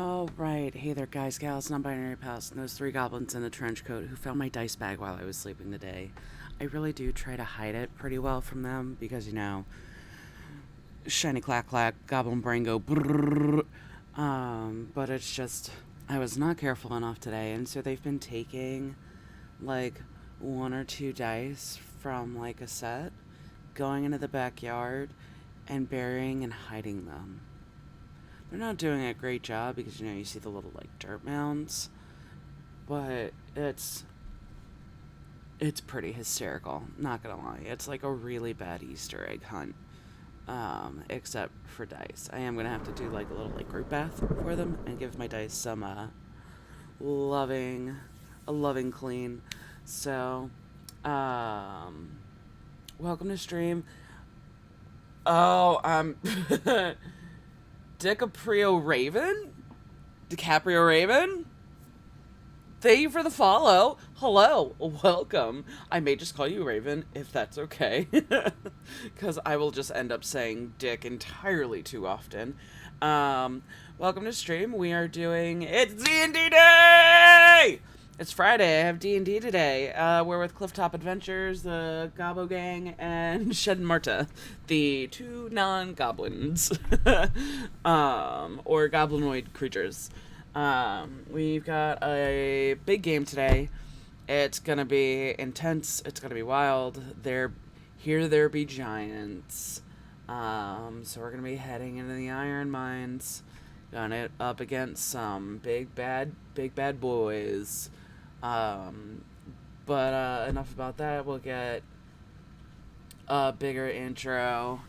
Oh, right. Hey there, guys, gals, non-binary pals, and those three goblins in the trench coat who found my dice bag while I was sleeping today. I really do try to hide it pretty well from them because, shiny clack clack, goblin brain go brrrr. But it's just, I was not careful enough today, and so they've been taking, like, one or two dice from, like, a set, going into the backyard, and burying and hiding them. They're not doing a great job because, you see the little, like, dirt mounds. But it's pretty hysterical, not gonna lie. It's like a really bad Easter egg hunt. Except for dice. I am gonna have to do, like, a little, like, group bath for them and give my dice some, loving, a loving clean. So, welcome to stream. Oh, DiCaprio Raven? DiCaprio Raven? Thank you for the follow. Hello. Welcome. I may just call you Raven, if that's okay. Because I will just end up saying Dick entirely too often. Welcome to stream. We are doing... It's D&D Day! It's Friday. I have D&D today. We're with Clifftop Adventures, the Gobbo Gang, and Shed and Marta, the two non-goblins. Or goblinoid creatures. We've got a big game today. It's gonna be intense. It's gonna be wild. There be giants. So we're gonna be heading into the Iron Mines. Got it up against some big bad boys. But enough about that. We'll get a bigger intro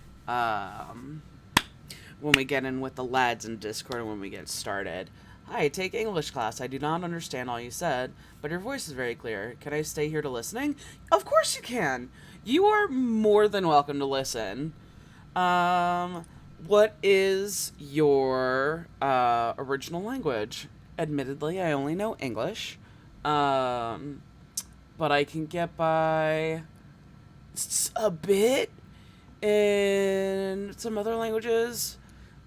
when we get in with the lads in Discord when we get started. Hi, take English class. I do not understand all you said, but your voice is very clear. Can I stay here to listening? Of course you can. You are more than welcome to listen. What is your original language? Admittedly, I only know English. But I can get by a bit in some other languages.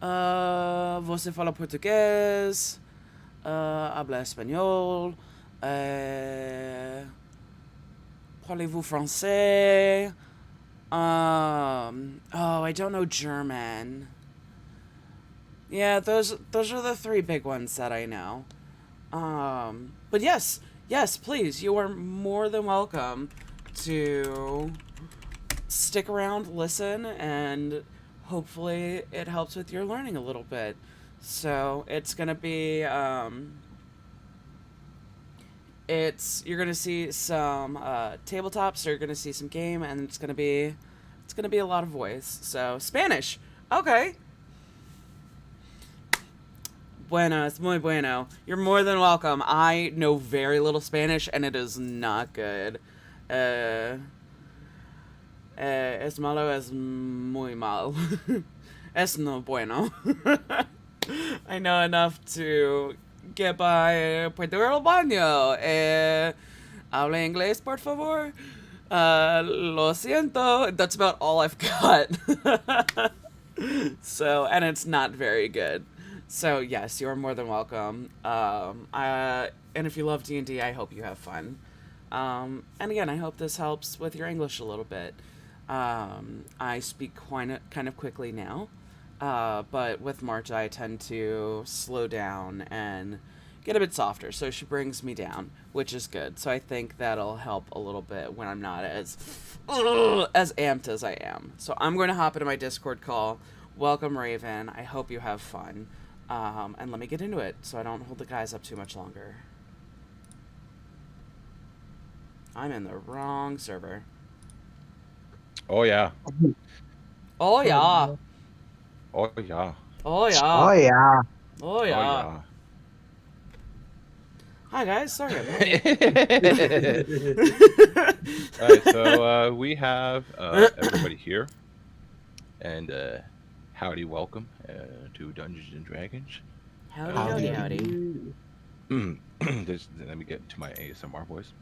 Você fala português? Habla español? Parlez-vous français? Oh, I don't know German. Yeah, those are the three big ones that I know. But yes, please, you are more than welcome to stick around, listen, and hopefully it helps with your learning a little bit. So it's gonna be, you're gonna see some tabletops, you're gonna see some game, and it's gonna be a lot of voice. So Spanish, okay. Buenas, muy bueno. You're more than welcome. I know very little Spanish, and it is not good. Es malo, es muy mal. Es no bueno. I know enough to get by. Puedo ir al baño. Habla inglés, por favor. Lo siento. That's about all I've got. So, and it's not very good. So, yes, you are more than welcome. And if you love D&D, I hope you have fun. And again, I hope this helps with your English a little bit. I speak kind of quickly now, but with Marta, I tend to slow down and get a bit softer, so she brings me down, which is good. So I think that'll help a little bit when I'm not as amped as I am. So I'm going to hop into my Discord call. Welcome, Raven. I hope you have fun. And let me get into it so I don't hold the guys up too much longer. I'm in the wrong server. Oh, yeah. Oh, yeah. Oh, yeah. Oh, yeah. Oh, yeah. Oh, yeah. Oh, yeah. Hi, guys. Sorry. All right, so we have everybody here. And howdy, welcome to Dungeons and Dragons. Howdy. Let me get into my ASMR voice.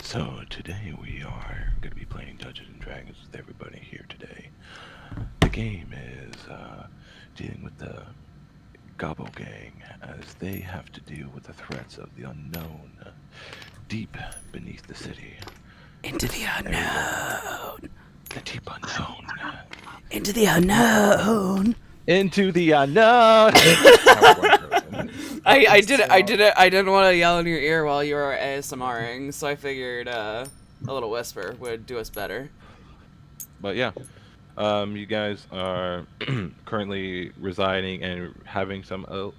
So today we are going to be playing Dungeons and Dragons with everybody here today. The game is dealing with the Gobbo Gang as they have to deal with the threats of the unknown deep beneath the city. Into the unknown. The deep unknown. Into the unknown. Into the unknown. I didn't want to yell in your ear while you were ASMRing, so I figured a little whisper would do us better. But yeah, you guys are currently residing and having some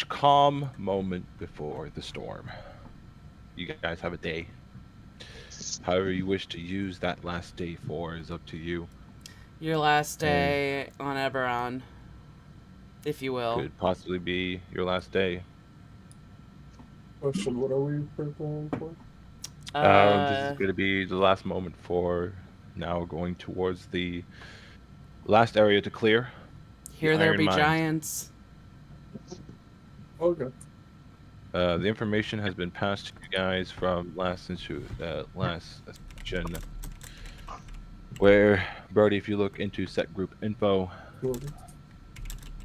calm moment before the storm. You guys have a day. However you wish to use that last day for is up to you. Your last day on Eberron, if you will. Could possibly be your last day. Question, what are we preparing for? This is going to be the last moment for now going towards the last area to clear. Here there Iron be Mines. giants. Okay. The information has been passed to you guys from last session, where, Brody, if you look into set group info,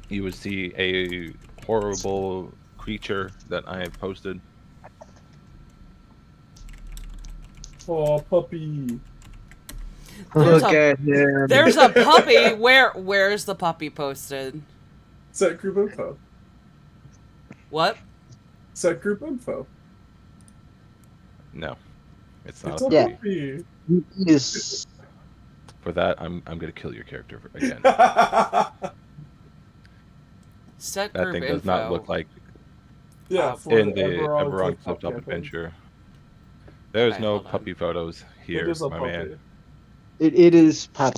you would see a horrible creature that I have posted. Oh, puppy. There's a puppy. Where's the puppy posted? Set group info. What? Set group info. No, it's not It's a a puppy. puppy. Yes. For that, I'm gonna kill your character again. Set That group thing info. does not look like Yeah, for in the Eberron Eberron Clifftop Clifftop campaign. adventure. There's Okay, no hold on. puppy photos here, It is a my puppy. man. It is Pop.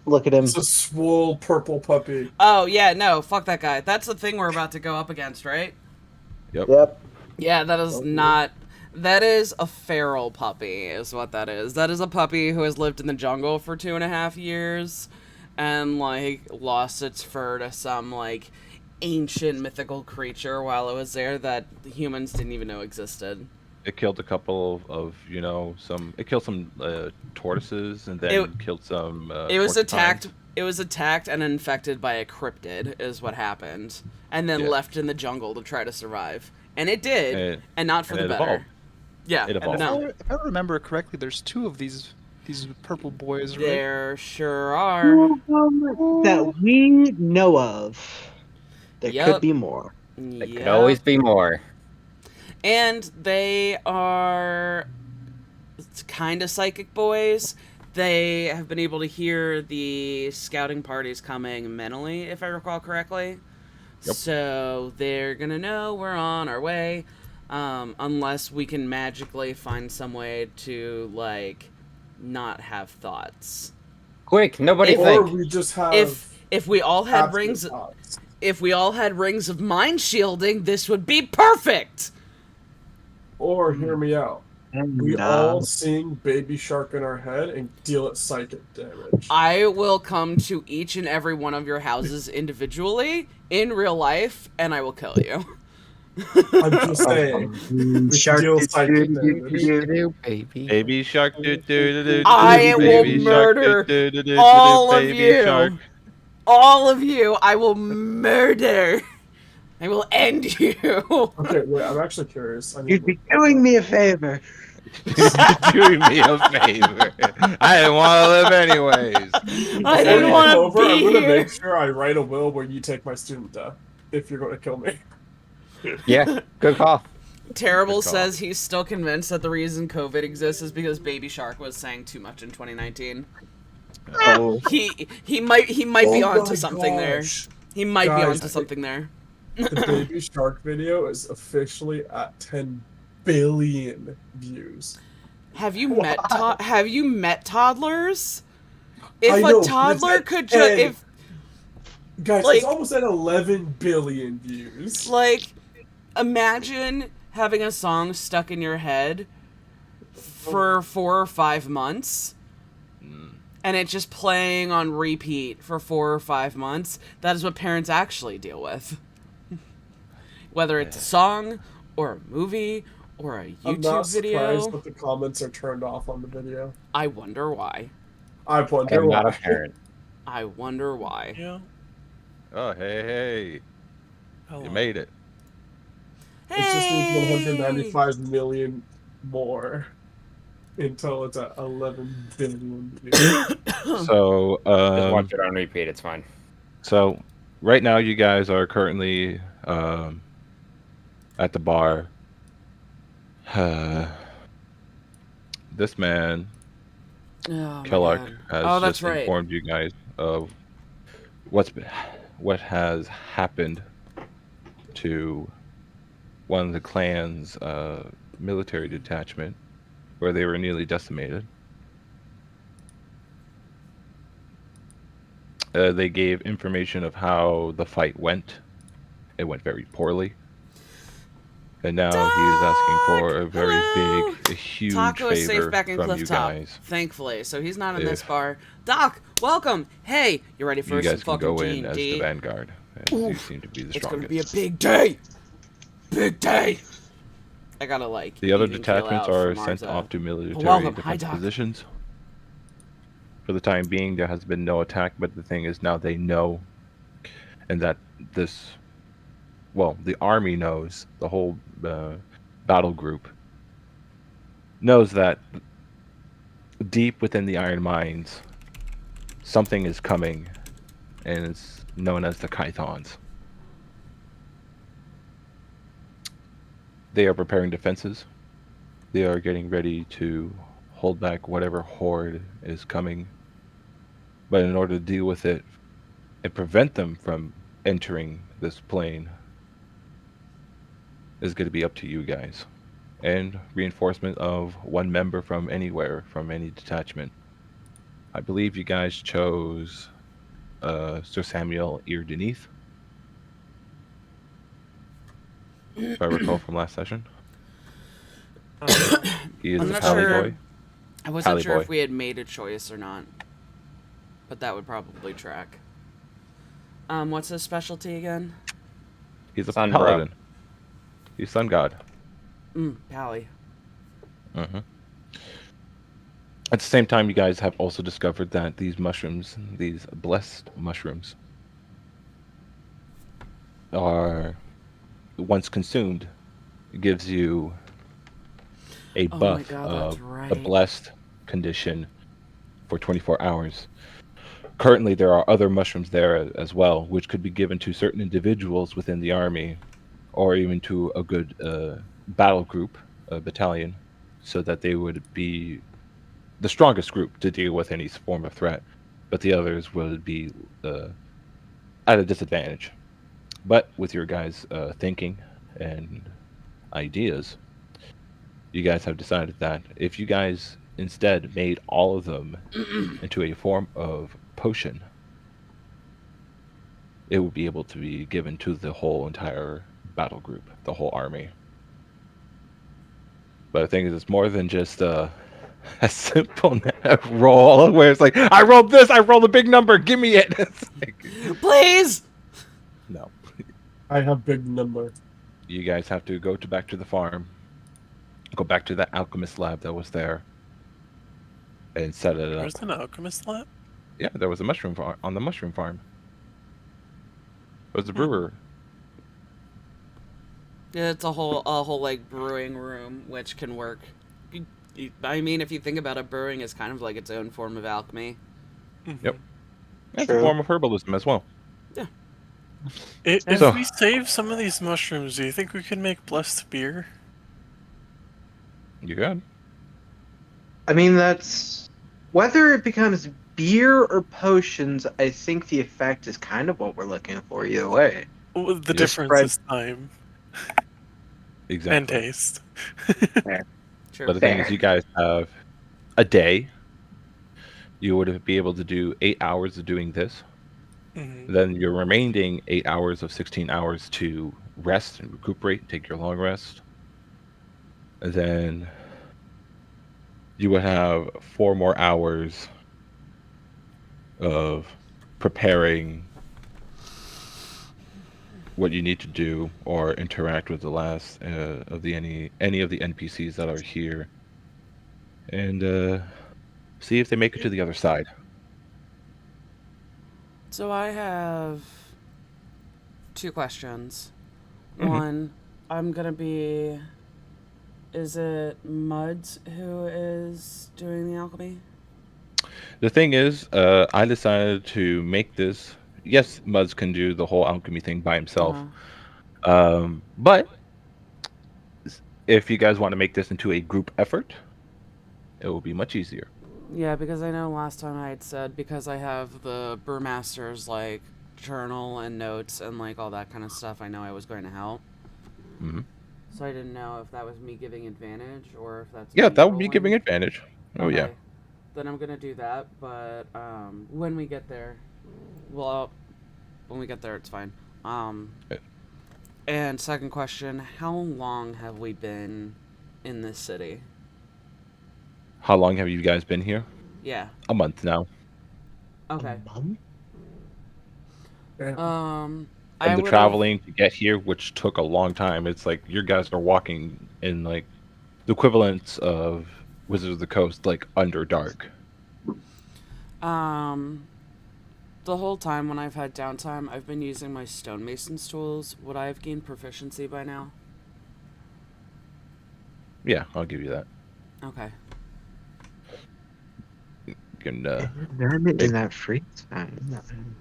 Look at him. It's a swole purple puppy. Oh yeah, no, fuck that guy. That's the thing we're about to go up against, right? Yep. Yeah, that is Okay. not. That is a feral puppy, is what that is. That is a puppy who has lived in the jungle for 2.5 years, and like lost its fur to some like ancient mythical creature while it was there that humans didn't even know existed. It killed a couple of it killed some tortoises and then killed some It was porcupines. attacked. It was attacked and infected by a cryptid, is what happened, and then Yeah. left in the jungle to try to survive. And it did, and not for and the it better. evolved. Yeah, It evolved. no, If I remember correctly, there's 2 of these purple boys, right? there sure are. That we know of. There Yep. could be more. There Yep. could always be more. And they are kind of psychic boys. They have been able to hear the scouting parties coming mentally, if I recall correctly. Yep. So they're gonna know we're on our way, unless we can magically find some way to like not have thoughts. Quick, nobody Or think. we just have If we all had absent rings, thoughts. if we all had rings of mind shielding, this would be perfect. Or hear me out. We And, all sing Baby Shark in our head and deal it psychic damage. I will come to each and every one of your houses individually in real life, and I will kill you. I'm just saying. We should deal psychic damage. Baby. Baby shark, do do do do. I will Baby shark, murder do do do do. all of Baby you. shark. All of you, I will murder. I will end you. Okay, wait, I'm actually curious. I need You'd be doing me a favor. Doing me a favor. I didn't want to live anyways. I Before didn't you want come to over, I'm be gonna here. make sure I write a will where you take my student death if you're going to kill me. Yeah, good call. Terrible Good call. says he's still convinced that the reason COVID exists is because Baby Shark was saying too much in 2019. Oh. He might be Oh onto my something there. gosh. He might be Guys, onto something there. The Baby Shark video is officially at 10 billion views. Have you met toddlers? If I know, a but it's toddler at could 10. if Guys, Like- it's almost at 11 billion views. like imagine having a song stuck in your head for 4 or 5 months and it just playing on repeat for 4 or 5 months. That is what parents actually deal with. Whether it's a song or a movie or a I'm not YouTube video. surprised that the comments are turned off on the video. I wonder why. I wonder I'm not a why. parent. I wonder why. Yeah. Oh, hey. You made it. It just needs Hey! 195 million more until it's at 11 billion views. So, Just watch it on repeat. It's fine. so right now you guys are currently at the bar. This man, Oh my Kellark, god. has Oh, that's just right. informed you guys of what has happened to one of the clan's military detachment, where they were nearly decimated. They gave information of how the fight went. It went very poorly. And now he is asking Doc! for a very big, Hello! a huge Taco is safe favor back in from you Clifftop, guys. thankfully, so he's not in this If bar. Doc, welcome! Hey, you ready for you some guys can fucking go in as the D&D? vanguard, as you seem to be the It's gonna strongest. be a big day! Big day! I gotta, like, The other even keel detachments out for are sent Marza. off to But military welcome, hi defense Doc. positions. For the time being, there has been no attack, but the thing is now they know, and that the army knows, the whole battle group knows that deep within the Iron Mines, something is coming, and it's known as the Kythons. They are preparing defenses. They are getting ready to hold back whatever horde is coming. But in order to deal with it and prevent them from entering this plane is going to be up to you guys. And reinforcement of one member from anywhere, from any detachment. I believe you guys chose Sir Samuel Eardenith, if I recall from last session. He is I'm the not pally sure. boy. I wasn't Pally sure boy. if we had made a choice or not. But that would probably track. What's his specialty again? He's a Sun bro. paladin. He's sun god. Pally. Hmm. At the same time, you guys have also discovered that these mushrooms, these blessed mushrooms, are once consumed, it gives you a Oh my buff god, that's of the right. blessed condition for 24 hours. Currently, there are other mushrooms there as well, which could be given to certain individuals within the army, or even to a good battle group, a battalion, so that they would be the strongest group to deal with any form of threat, but the others would be at a disadvantage. But with your guys' thinking and ideas, you guys have decided that if you guys instead made all of them into a form of potion, it would be able to be given to the whole entire battle group, the whole army. But the thing is, it's more than just a simple roll where it's like, I rolled this, I rolled a big number, give me it. It's like, Please! no. I have big number. You guys have to go back to the farm, go back to that alchemist lab that was there, and set it up. There's an alchemist lab? Yeah, there was a mushroom farm on the mushroom farm. It was a brewer. Yeah, it's a whole like brewing room, which can work. I mean, if you think about it, brewing is kind of like its own form of alchemy. Yep. That's a True. form of herbalism as well. Yeah. If So- we save some of these mushrooms, do you think we could make blessed beer? You good? I mean, that's whether it becomes beer or potions. I think the effect is kind of what we're looking for either way. Well, the Yep. difference Spread- is time Exactly. and taste. True. But the thing is, Fair. you guys have a day. You would be able to do 8 hours of doing this. Mhm. Then your remaining 8 hours of 16 hours to rest and recuperate and take your long rest. And then you would have 4 more hours of preparing what you need to do or interact with the last of the any of the NPCs that are here, and see if they make it to the other side. So I have 2 questions. Mhm. One, I'm gonna be. Is it Muds who is doing the alchemy? The thing is, I decided to make this. Yes, Muds can do the whole alchemy thing by himself. But if you guys want to make this into a group effort, it will be much easier. Yeah, because I know last time I had said because I have the brewmaster's like journal and notes and like all that kind of stuff, I know I was going to help. Hmm. So I didn't know if that was me giving advantage or if that's Yeah, me that would be giving rolling. advantage. Oh yeah. Okay, then I'm gonna do that. But when we get there, well, when we get there, it's fine. Okay. And second question: how long have we been in this city? How long have you guys been here? Yeah. A month now. Okay. A month? I And the would have. traveling to get here, which took a long time. It's like you guys are walking in like the equivalents of Wizards of the Coast, like under dark. Um, the whole time when I've had downtime, I've been using my stonemason's tools. Would I have gained proficiency by now? Yeah, I'll give you that. Okay. You can Then in that free time.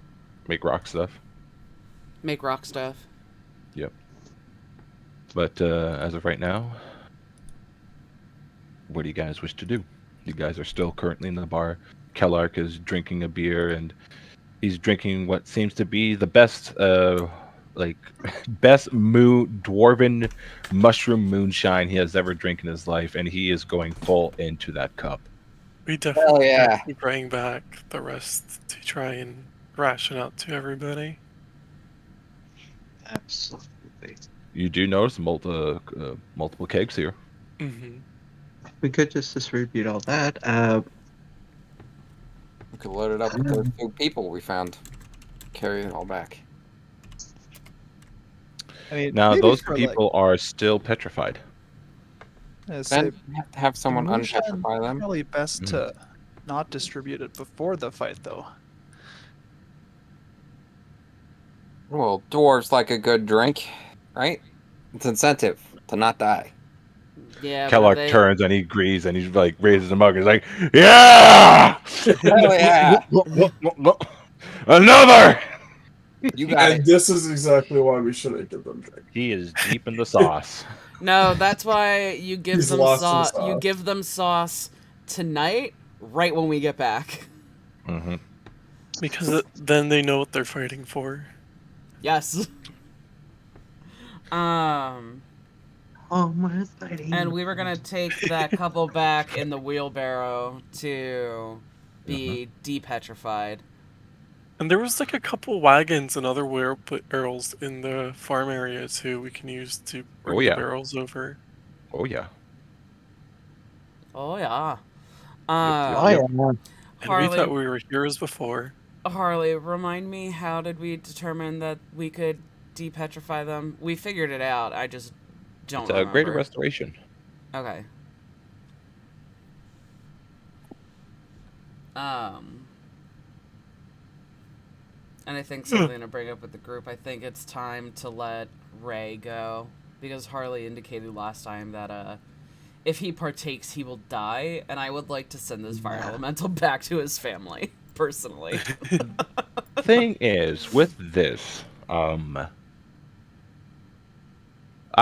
make rock stuff. Make rock stuff. Yep. But as of right now, what do you guys wish to do? You guys are still currently in the bar. Kellark is drinking a beer, and he's drinking what seems to be the best, like best dwarven mushroom moonshine he has ever drank in his life, and he is going full into that cup. We Hell definitely have yeah. to bring back the rest to try and ration out to everybody. Absolutely. You do notice multiple kegs here. Hmm. We could just distribute all that. We could load it up with those 2 people we found. Carry it all back. I mean, Now, maybe those for like, people are still petrified. say, Then have the someone moonshine unpetrify them. probably best Mhm. to not distribute it before the fight, though. Well, dwarves like a good drink, right? It's incentive to not die. Yeah, but if Kellogg they. turns and he agrees and he's like raises a mug. He's like, "Yeah, Hell yeah! another." You got And it. this is exactly why we shouldn't give them drink. He is deep in the sauce. No, that's why you give He's them lost in the sauce. You sauce. give them sauce tonight, right when we get back. Hmm. Because then they know what they're fighting for. Yes. Um, Almost fighting. and we were gonna take that couple back in the wheelbarrow to be depetrified. And there was like a couple wagons and other barrels in the farm area too. We can use to Oh bring the yeah, barrels over. oh yeah. Oh yeah. Yep, yep, Oh yep. yeah. And we thought Harley, we were heroes before. Harley, remind me, how did we determine that we could depetrify them? We figured it out. I just don't It's a greater remember. restoration. Okay. Um, and I think something to bring up with the group. I think it's time to let Ray go because Harley indicated last time that if he partakes, he will die, and I would like to send this fire elemental back to his family personally. Thing is, with this, I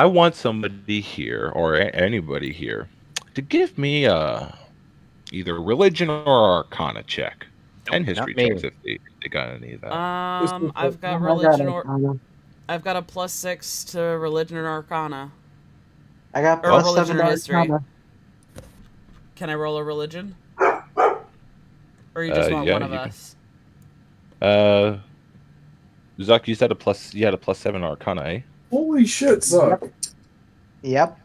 want somebody here or anybody here to give me either religion or arcana check and Not history me. checks if they got any of that. I've got religion or I've got a +6 to religion or arcana. I got Or Well, religion +7 or to history. Arcana. Can I roll a religion? Or you just want yeah, one of you can. us? Zuck, you said you had a +7 arcana, eh? Holy shit, Zuck. Yep.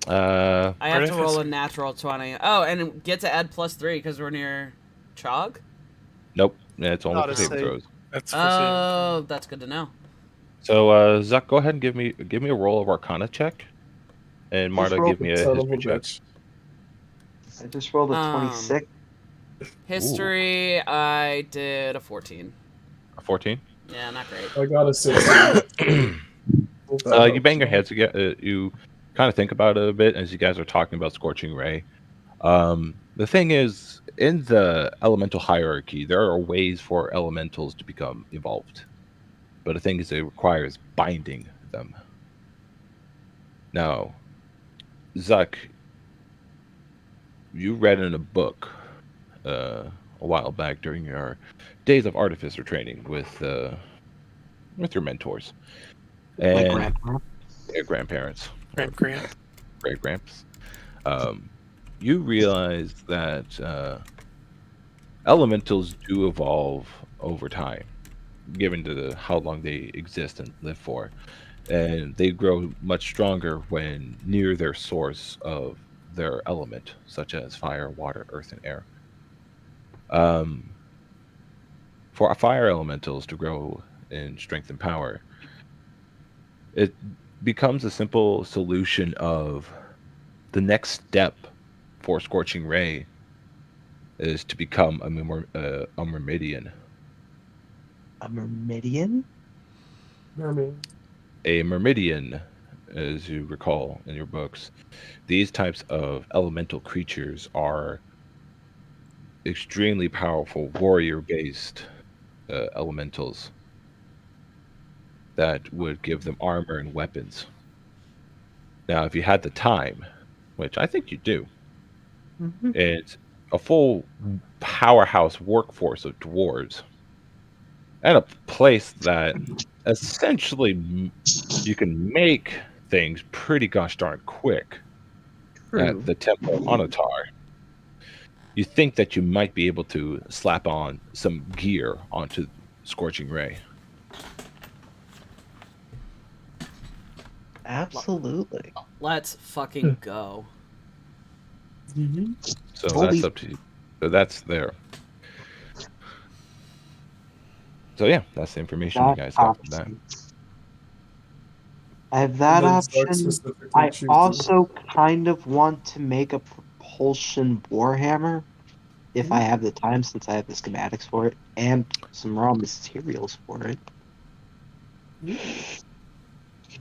Uh, I have to roll a Artificer. natural 20. Oh, and get to add +3 because we're near Chog? nope. Yeah, it's only Not for a saving save. throws. That's for saving. Oh, that's good to know. So, Zuck, go ahead and give me a roll of arcana check, and Marta, give me a Son of a history check. bitch. I just rolled a 26. History, I did a 14. A 14. Yeah, not great. I got a 16. Hope that You helps bang your out. heads together. You kind of think about it a bit as you guys are talking about Scorching Ray. The thing is, in the elemental hierarchy, there are ways for elementals to become evolved. But the thing is, it requires binding them. Now, Zuck, you read in a book a while back during your days of artificer training with your mentors My and grandpa. your grandparents or Grant. great gramps. Um, you realize that elementals do evolve over time, given to how long they exist and live for, and they grow much stronger when near their source of their element, such as fire, water, earth, and air. Um, for fire elementals to grow in strength and power, it becomes a simple solution of the next step for Scorching Ray is to become a Myrmidian. A Myrmidian? Mermaid. A Myrmidian, as you recall in your books, these types of elemental creatures are extremely powerful warrior-based elementals that would give them armor and weapons. Now, if you had the time, which I think you do, Mm-hmm. it's a full powerhouse workforce of dwarves and a place that essentially you can make things pretty gosh darn quick at True. the Temple of Onotar. You think that you might be able to slap on some gear onto Scorching Ray. Absolutely. Let's fucking go. Mm-hmm. So Holy that's up to you. So that's there. So yeah, that's the information you that guys got from that. option. I have And that then Zuck option. specifically I chooses. also kind of want to make a propulsion warhammer if I have the time, since I have the schematics for it and some raw materials for it. Could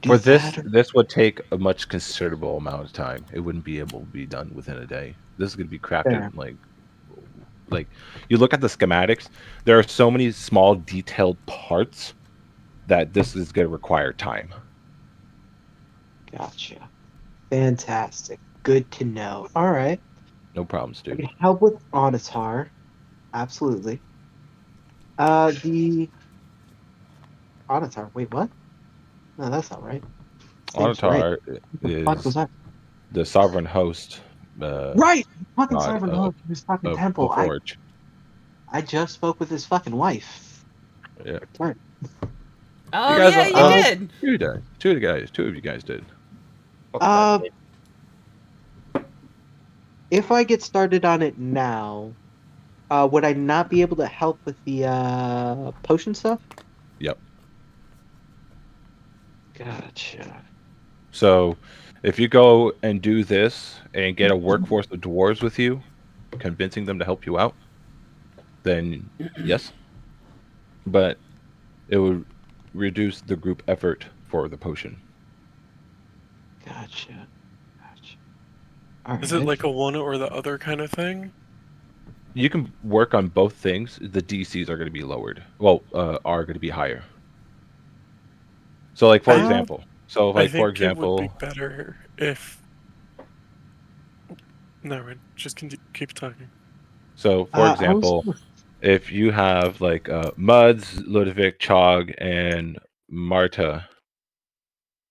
do For this, that. Or... this would take a much considerable amount of time. It wouldn't be able to be done within a day. This is going to be crafted Fair. like you look at the schematics. There are so many small detailed parts that this is going to require time. Gotcha. Fantastic. Good to know. All right. No problems, I dude. can help with Onatar. Absolutely. The Onatar. Wait, what? No, that's not right. Seems right. Onatar What the fuck was is that? the sovereign host Right! Fucking god Sovereign Host of his fucking of temple. Forge. I just spoke with his fucking wife. Yeah, Right. you Oh guys. yeah, you did. Two of you guys did. Uh, if I get started on it now, would I not be able to help with the potion stuff? Yep. Gotcha. So, if you go and do this and get a workforce of dwarves with you, convincing them to help you out, then yes. But it would reduce the group effort for the potion. Gotcha. All Is it right. like a one or the other kind of thing? You can work on both things. The DCs are going to be lowered. Well, are going to be higher. So, like for I example, I think it would be better if. No, just keep talking. so for I was. example, if you have like Muds, Ludovic, Chog, and Marta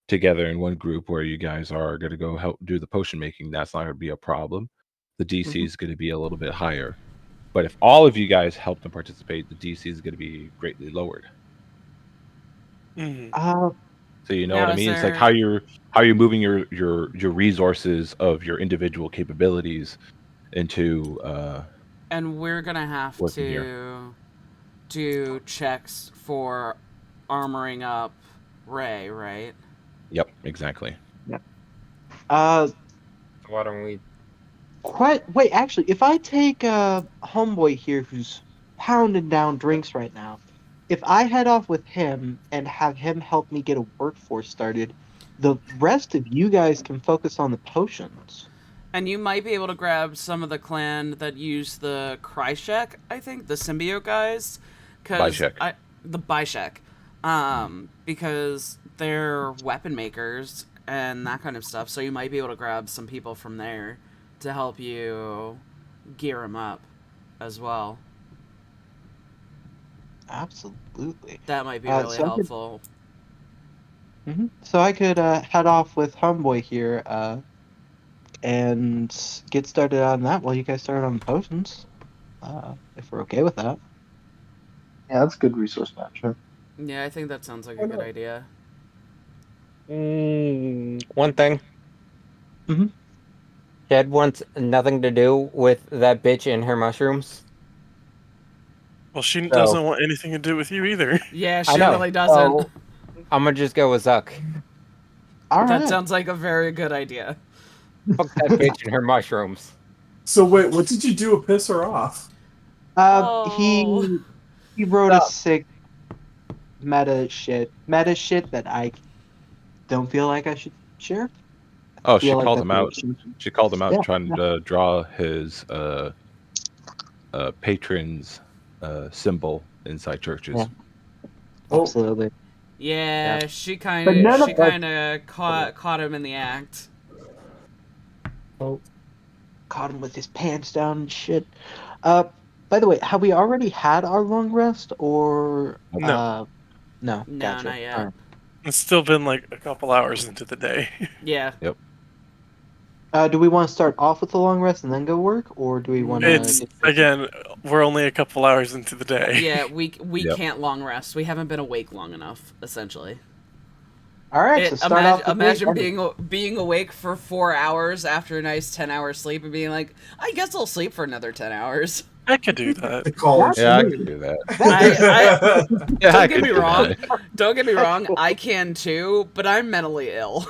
together in one group where you guys are going to go help do the potion making, that's not going to be a problem. The DC is going to be a little bit higher. But if all of you guys help and participate, the DC is going to be greatly lowered. Mm-hmm. So you know what Now I is mean? It's like there, how you're moving your resources of your individual capabilities into and we're gonna have working here. to do checks for armoring up Ray, right? Yep, exactly. Yeah. So why don't we? Wait, actually, if I take homeboy here who's pounding down drinks right now, if I head off with him and have him help me get a workforce started, the rest of you guys can focus on the potions. And you might be able to grab some of the clan that use the Kryshek, I think, the symbiote guys. Bishek. The Bishek. Because they're weapon makers and that kind of stuff. So you might be able to grab some people from there to help you gear them up as well. Absolutely. That might be really so I could- helpful. So I could head off with Homeboy here and get started on that while you guys start on potions. If we're okay with that. Yeah, that's a good resource management. Yeah, I think that sounds like a good idea. One thing. Mhm. Jed wants nothing to do with that bitch and her mushrooms. Well, she So- doesn't want anything to do with you either. Yeah, I she know. really doesn't. So, I'm gonna just go with Zuck. All That right. sounds like a very good idea. Fuck that bitch and her mushrooms. So wait, what did you do to piss her off? Oh. He wrote a sick meta shit that I don't feel like I should share. Oh, she Feel like called that's him a out. relationship. She called him out Yeah, trying to draw his patron's symbol inside churches. Yeah. Oh, Absolutely. Yeah, Yeah. she But kind none of of she us- kind of caught him in the act. oh, Caught him with his pants down and shit. By the way, have we already had our long rest or No. no? No, Gotcha. not yet. All right. It's still been like a couple hours into the day. Yeah. Do we want to start off with the long rest and then go work, or do we want to? It's again, we're only a couple hours into the day. Yeah, we Yep. can't long rest. We haven't been awake long enough, essentially. All right. So start off. Imagine being awake for 4 hours after a nice 10-hour sleep and being like, I guess I'll sleep for another 10 hours. I could do that. the college. Yeah, I can do that. Don't I get could me do wrong. that. Don't get me wrong. I can too, but I'm mentally ill.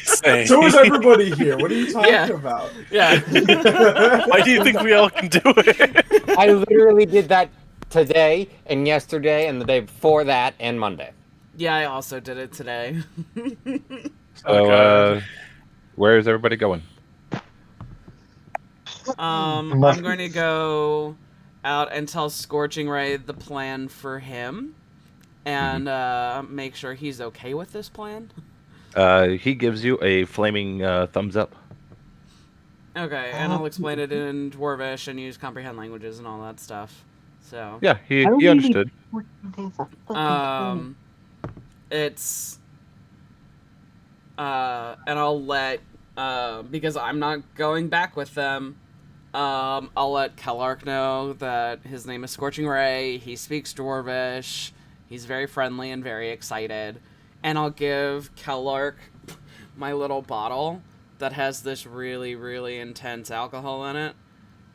Same. So is everybody here. What are you talking Yeah. about? Yeah. Why do you think we all can do it? I literally did that today and yesterday and the day before that and Monday. Yeah, I also did it today. So, God. where is everybody going? I'm going to go out and tell Scorching Ray the plan for him and make sure he's okay with this plan. He gives you a flaming thumbs up. Okay, and I'll explain it in Dwarvish and use comprehend languages and all that stuff. So Yeah, he I don't need understood. 14 days of fucking it's and I'll let because I'm not going back with them. I'll let Kellark know that his name is Scorching Ray. He speaks Dwarvish. He's very friendly and very excited. And I'll give Kellark my little bottle that has this really, really intense alcohol in it.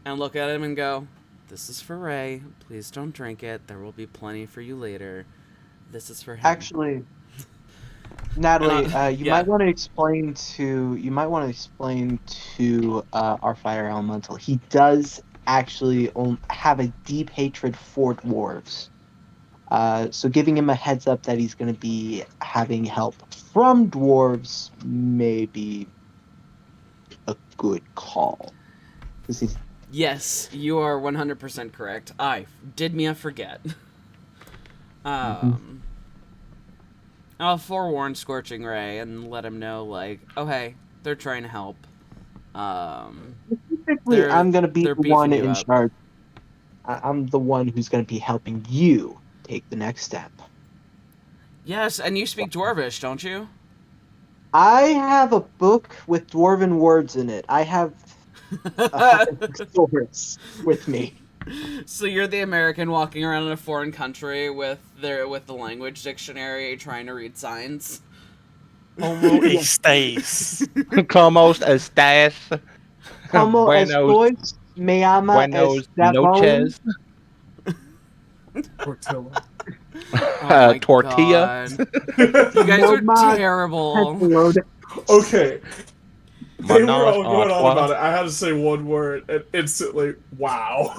And look at him and go, "This is for Ray. Please don't drink it. There will be plenty for you later. This is for him." Actually, Natalie, you yeah. might want to explain to our fire elemental. He does actually have a deep hatred for dwarves. So giving him a heads up that he's going to be having help from dwarves may be a good call. 'Cause he's Yes, you are 100% correct. I did me a forget. I'll forewarn Scorching Ray and let him know, like, oh hey, they're trying to help. Specifically, I'm going to be they're the one beefing you in up. charge. I'm the one who's going to be helping you take the next step. Yes, and you speak Dwarvish, don't you? I have a book with dwarven words in it. I have 100 swords with me. So you're the American walking around in a foreign country with the language dictionary trying to read signs. Como estáis? Como estás? Como estoy, me llama Buenos Esteban. noches. Tortilla. Oh my Tortilla. God. You guys are Roma, terrible. Okay. They were Menage all going a on trois. about it. I had to say one word and instantly, wow.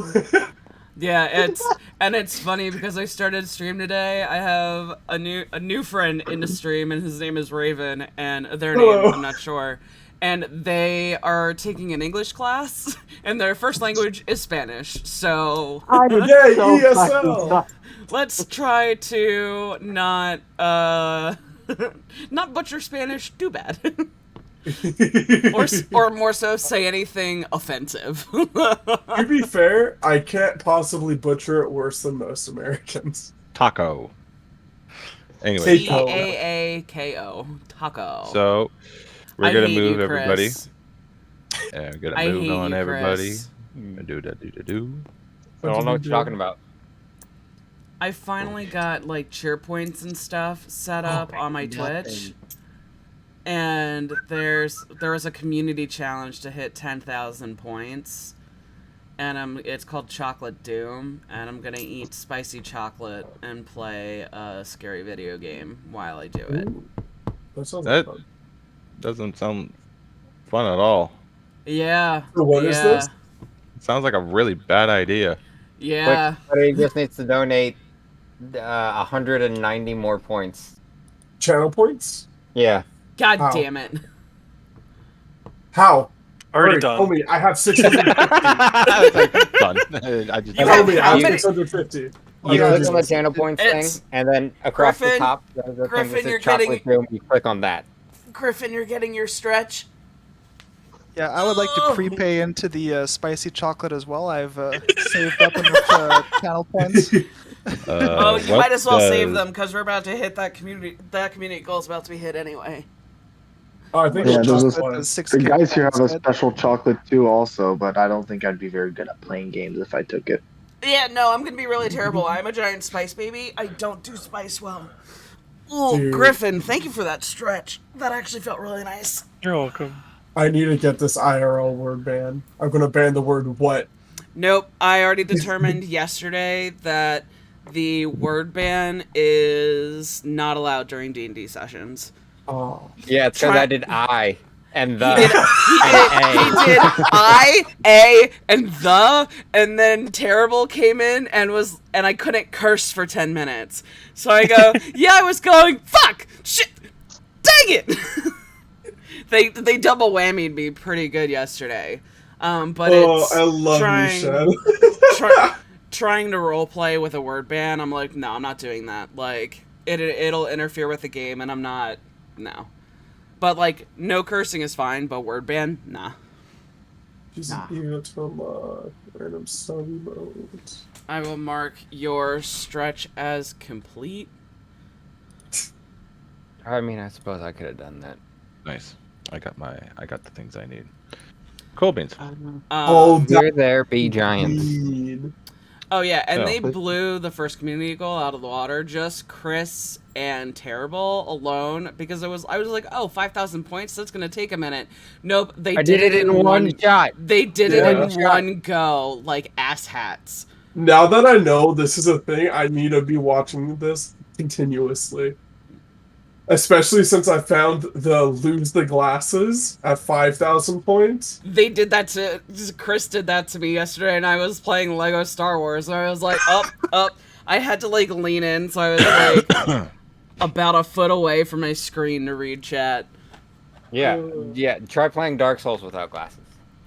Yeah, it's funny because I started stream today. I have a new friend in the stream, and his name is Raven, and their name Hello. I'm not sure. And they are taking an English class, and their first language is Spanish. So Yay, So fucking ESL! suck. let's try to not not butcher Spanish too bad, or more so say anything offensive. To be fair, I can't possibly butcher it worse than most Americans. Taco. Anyway, T Taco. A A K O taco. so we're I gonna hate move you, everybody. Chris. Yeah, we're gonna I move hate on you, everybody. Chris. Do da do da do. I don't know what you're talking about. I finally got like cheer points and stuff set up on my Twitch, and there was a community challenge to hit 10,000 points, and it's called Chocolate Doom, and I'm gonna eat spicy chocolate and play a scary video game while I do it. Ooh, that sounds like That fun. doesn't sound fun at all. Yeah. So what is this? It sounds like a really bad idea. Yeah. Somebody just needs to donate 190 more points. Channel points? Yeah. God How? damn it. How? Already Hurry, done. tell me, I have 650. I was like, done. I just You Tell have me, I how have many- 650. You I gotta click do on the this. channel points It's- thing, and then across Griffin, the top, there's a thing Griffin, that says you're chocolate getting- doom. You click on that. Griffin, you're getting your stretch. Yeah, I would like to Oh. prepay into the spicy chocolate as well. I've saved up enough channel points. Oh, you what might as well save does- them because we're about to hit that community. That community goal is about to be hit anyway. Oh, I think Yeah, it's there's just a- one. The 6K The guys here have a points, good. special chocolate too, also, but I don't think I'd be very good at playing games if I took it. Yeah, no, I'm gonna be really terrible. I'm a giant spice baby. I don't do spice well. Oh, Dude. Griffin, thank you for that stretch. That actually felt really nice. You're welcome. I need to get this IRL word ban. I'm gonna ban the word what. Nope, I already determined yesterday that the word ban is not allowed during D&D sessions. Oh. Yeah, it's because Try- I did I and He the. did I, A, and the, and then Terrible came in and I couldn't curse for 10 minutes. So I go, yeah, I was going, fuck, shit, dang it! They double whammied me pretty good yesterday. But it's I love trying, you, Shed. trying to roleplay with a word ban. I'm like, no, I'm not doing that. Like, it'll interfere with the game, and I'm not, no. But, like, no cursing is fine, but word ban, nah. She's Nah. eager to random sun mode. I will mark your stretch as complete. I mean, I suppose I could have done that. Nice. I got the things I need. Cool beans. You're there, be giants. Indeed. Oh yeah, and Oh. they blew the first community goal out of the water. Just Chris and Terrible alone, because I was like, oh, 5,000 points. That's gonna take a minute. Nope, they I did it in one shot. They did Yeah. it in one go, like asshats. Now that I know this is a thing, I need to be watching this continuously. Especially since I found the lose the glasses at 5,000 points. They did that to Chris. Did that to me yesterday, and I was playing Lego Star Wars, and I was like, up. I had to like lean in, so I was like about a foot away from my screen to read chat. Yeah, yeah. Try playing Dark Souls without glasses.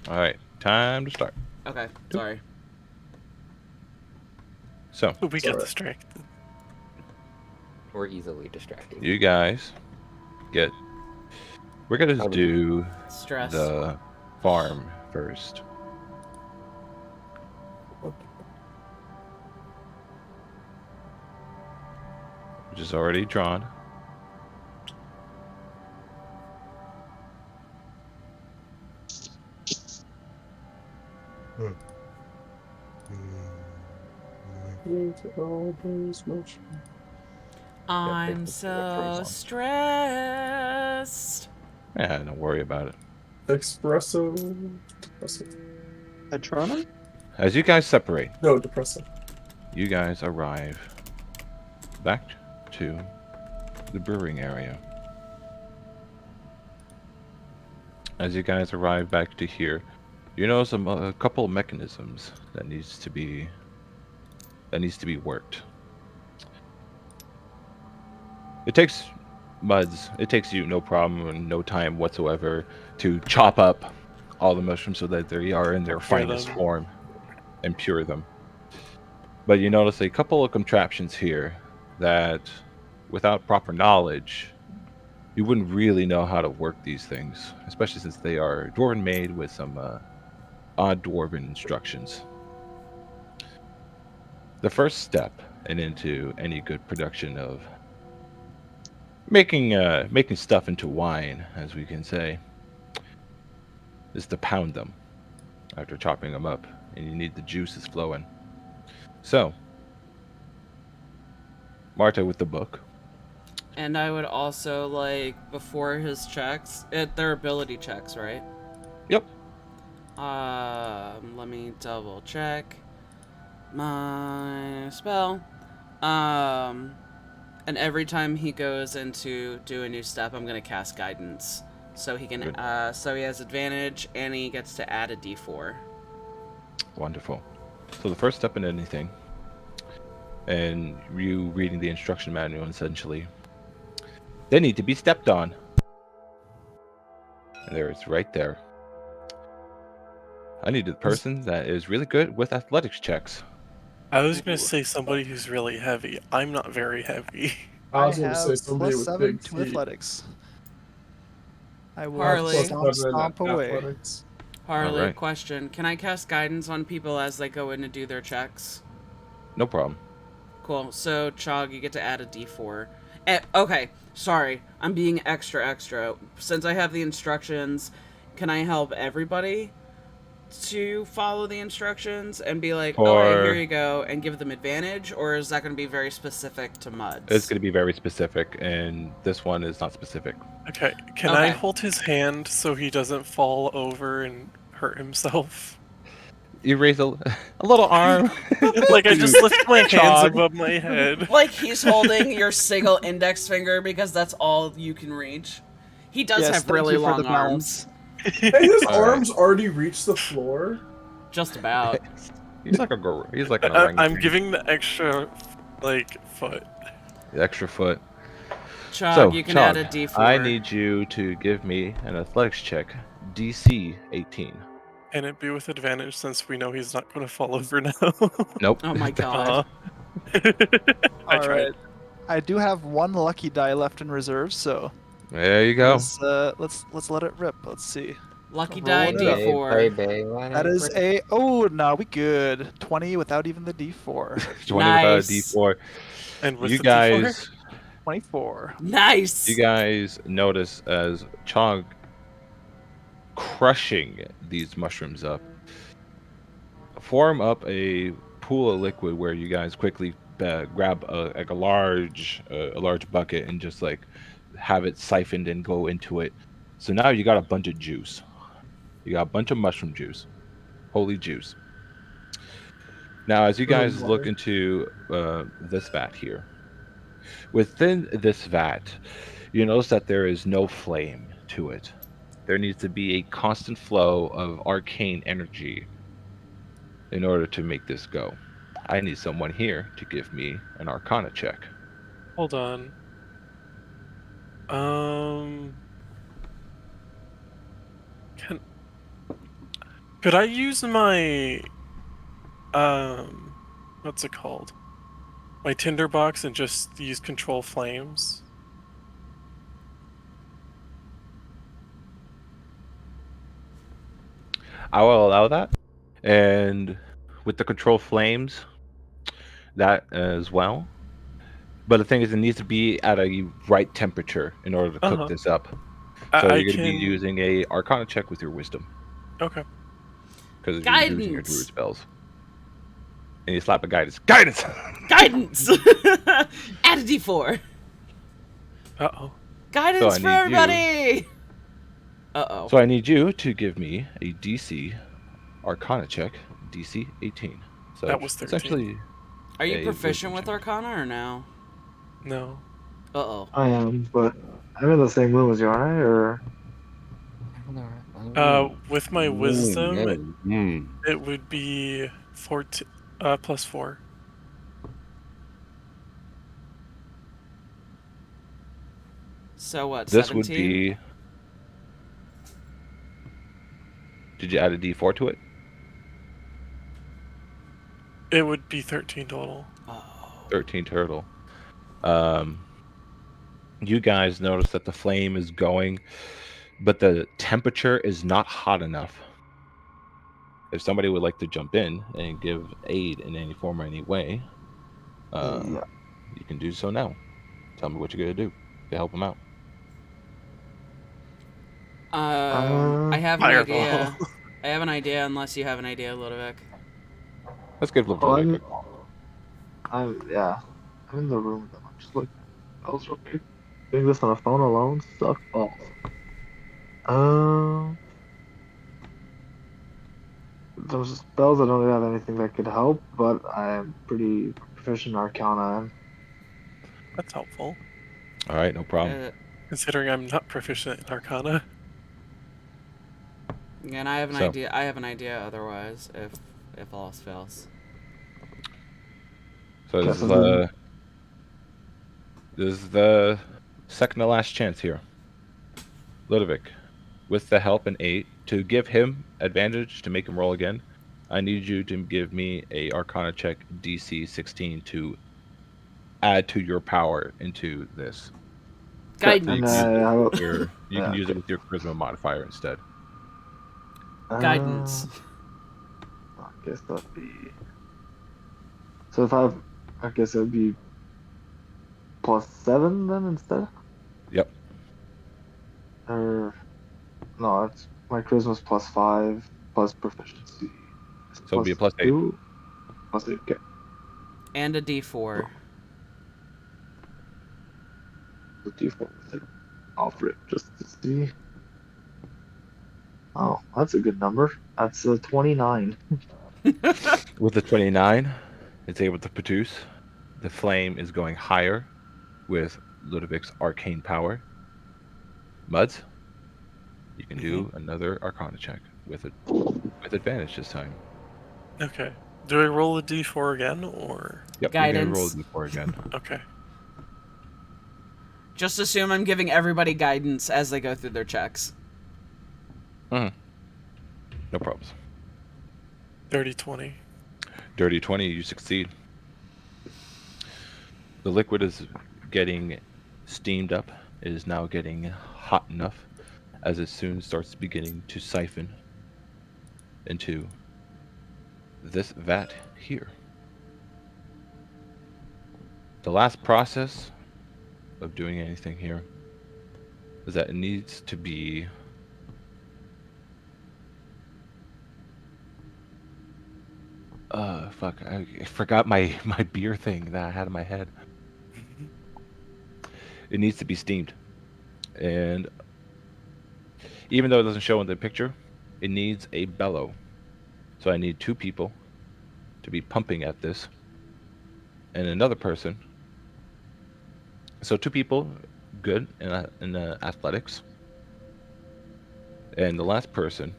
All right, time to start. Okay, sorry. So, We get distracted. We're easily distracted. you guys get. We're gonna do Stress. the farm first. Which is already drawn. I'm so stressed. Yeah, don't worry about it. Espresso. Depressing. Patronum? As you guys separate, No, depressing. you guys arrive back to the brewing area. As you guys arrive back to here, you notice a couple of mechanisms that needs to be that needs to be worked. It takes it takes you no problem and no time whatsoever to chop up all the mushrooms so that they are in their Cure finest them. form and pure them. But you notice a couple of contraptions here that, without proper knowledge, you wouldn't really know how to work these things, especially since they are dwarven made with some odd dwarven instructions. The first step and into any good production of making stuff into wine, as we can say, is to pound them after chopping them up, and you need the juices flowing. So, Marta with the book. And I would also like before his checks, they're ability checks, right? Yep. Let me double check my spell. Um, and every time he goes into do a new step, I'm gonna cast guidance, so he can. Good. So he has advantage, and he gets to add a D4. Wonderful. So the first step in anything, and you reading the instruction manual essentially, they need to be stepped on. And there it's right there. I need a person that is really good with athletics checks. I was gonna Ooh. say somebody who's really heavy. I'm not very heavy. I I was going to say have somebody with +7 big to feet. athletics. I will I have Harley. stomp +7 at away. athletics. Harley, Alright. question: can I cast guidance on people as they go in to do their checks? No problem. Cool. So Chog, you get to add a D4. Okay, sorry, I'm being extra. Since I have the instructions, can I help everybody to follow the instructions and be like, okay, here For you go, and give them advantage, or is that going to be very specific to Muds? it's going to be very specific, and this one is not specific. Okay, can I Okay. hold his hand so he doesn't fall over and hurt himself? You raise a little arm. Like I just lift my hands Chog. above my head. Like he's holding your single index finger because that's all you can reach. He does Yes, have thank really you for long the arms. balance. Hey, his All right. arms already reached the floor. Just about. He's like he's like an I'm orangutan. giving the extra, foot. The extra foot. Chog, So, you can add Chog, a D4. I need you to give me an athletics check, DC 18. And it be with advantage since we know he's not going to fall over now. Nope. Oh my god. I All tried. right. I do have one lucky die left in reserve, so There you go. let's let it rip. Let's see. Lucky Roll die it up. D4. That is a no, we good. 20 without even the D4. 20 without a Nice. D4. And with You the guys, 24. Nice. you guys notice as Chog crushing these mushrooms up, form up a pool of liquid where you guys quickly grab a large bucket and just like have it siphoned and go into it. So now you got a bunch of juice. You got a bunch of mushroom juice, holy juice. Now, as you guys look into this vat here, within this vat, you notice that there is no flame to it. There needs to be a constant flow of arcane energy in order to make this go. I need someone here to give me an Arcana check. Hold on. Could I use my what's it called? My tinderbox and just use control flames? I will allow that. And with the control flames, that as well. But the thing is, it needs to be at a right temperature in order to cook this up. So I you're going to be can. using a Arcana check with your wisdom. Okay. Because you're using your Guidance. druid spells. And you slap a guidance. Guidance! Guidance. Add a D4. Uh-oh. Guidance So for I need you- everybody. Uh-oh. So I need you to give me a DC Arcana check, DC 18. So That was 13. essentially, Are you a wisdom wisdom with check. Arcana or no? No. Uh-oh. I am, but I'm in the same room as you, aren't I? Or With my wisdom, it would be 14, +4. So what? This 17? would be. Did you add a D4 to it? It would be 13 total. 13 total. You guys notice that the flame is going, but the temperature is not hot enough. If somebody would like to jump in and give aid in any form or any way, Yeah. you can do so now. Tell me what you're gonna do to help them out. I have an Fireball. idea. I have an idea, unless you have an idea, Ludovic. Let's give Oh, Ludovic. yeah. I'm in the room with them. I'm just looking at spells real quick. Doing this on a phone alone sucks balls. Um, those spells I don't really have anything that could help, but I'm pretty proficient in Arcana. And That's helpful, All right, no problem. considering I'm not proficient in Arcana. And I have an So- idea. I have an idea. Otherwise, if all else fails. So Guess I'm doing- this is the second to last chance here. Ludovic, with the help and aid to give him advantage to make him roll again, I need you to give me a Arcana check DC 16 to add to your power into this. So you Guidance. can, use it how- with your, you can yeah, use it with your charisma modifier instead. Guidance. I guess that'd be. So if I guess it'd be +7 then instead? Yep. Or no, it's my charisma's +5 plus proficiency. So it'll be a +8. +2? +8. Okay. And a D4. The D4 with it. I'll for it just to see. Oh, that's a good number. That's a 29. With the 29, it's able to produce. The flame is going higher with Ludovic's arcane power. Muds, you can do another Arcana check with advantage this time. Okay. Do I roll a d4 again, or? Yep, Guidance. you're gonna roll a d4 again. Okay. Just assume I'm giving everybody guidance as they go through their checks. No problems. Dirty 20. Dirty 20, you succeed. The liquid is getting steamed up. It is now getting hot enough as it soon starts beginning to siphon into this vat here. The last process of doing anything here is that it needs to be fuck, I forgot my beer thing that I had in my head. It needs to be steamed. And even though it doesn't show in the picture, it needs a bellow. So I need 2 people to be pumping at this. And another person. So 2 people, good in athletics. And the last person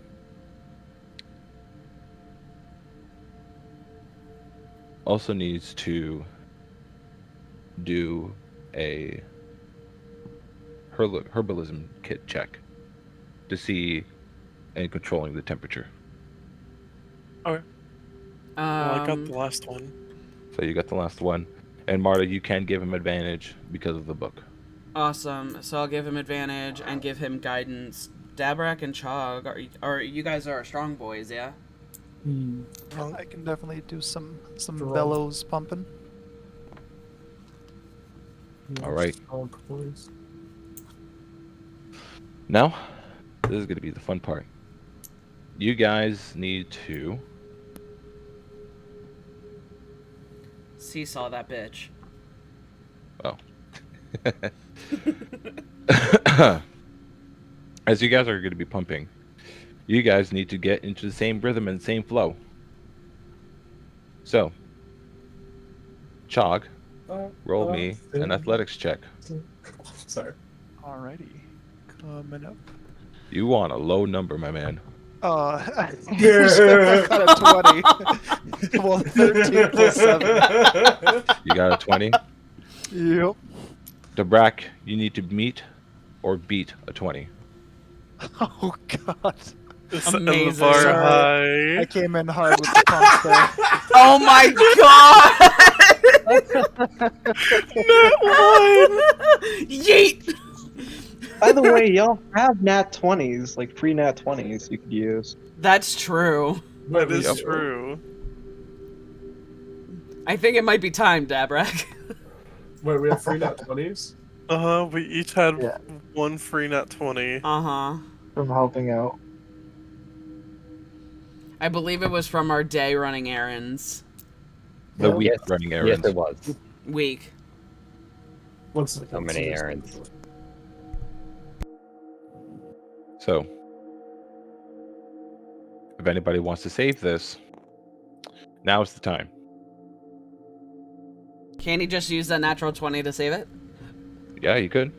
also needs to do a herbalism kit check to see and controlling the temperature. Okay. Well, I got the last one. So you got the last one. And Marta, you can give him advantage because of the book. Awesome. So I'll give him advantage and give him guidance. Dabrak and Chog, are you guys are strong boys, yeah? I can definitely do some bellows pumping. All right. Now, this is going to be the fun part. You guys need to Seesaw that bitch. Oh. As you guys are going to be pumping, you guys need to get into the same rhythm and same flow. So, Chog, roll me an athletics check. Sorry. Alrighty, coming up. You want a low number, my man. I got a 20. Well, 13 plus 7. You got a 20. Yep. Dabrak, you need to meet or beat a 20. Oh God! Setting the Amazing. bar Sorry. high. I came in hard with the pumps there. Oh my god! Nat 1! Yeet! By the way, y'all have nat 20s, like free nat 20s you could use. That's true. Wait, That we is do? true. I think it might be time, Dabrak. Wait, we have free nat 20s? We each had Yeah. one free nat 20. Uh-huh. From helping out. I believe it was from our day running errands. The Yeah. week Yes, running yes, errands. it was. Week. One second. So many errands. So, if anybody wants to save this, now's the time. Can he just use that natural 20 to save it? Yeah, you could.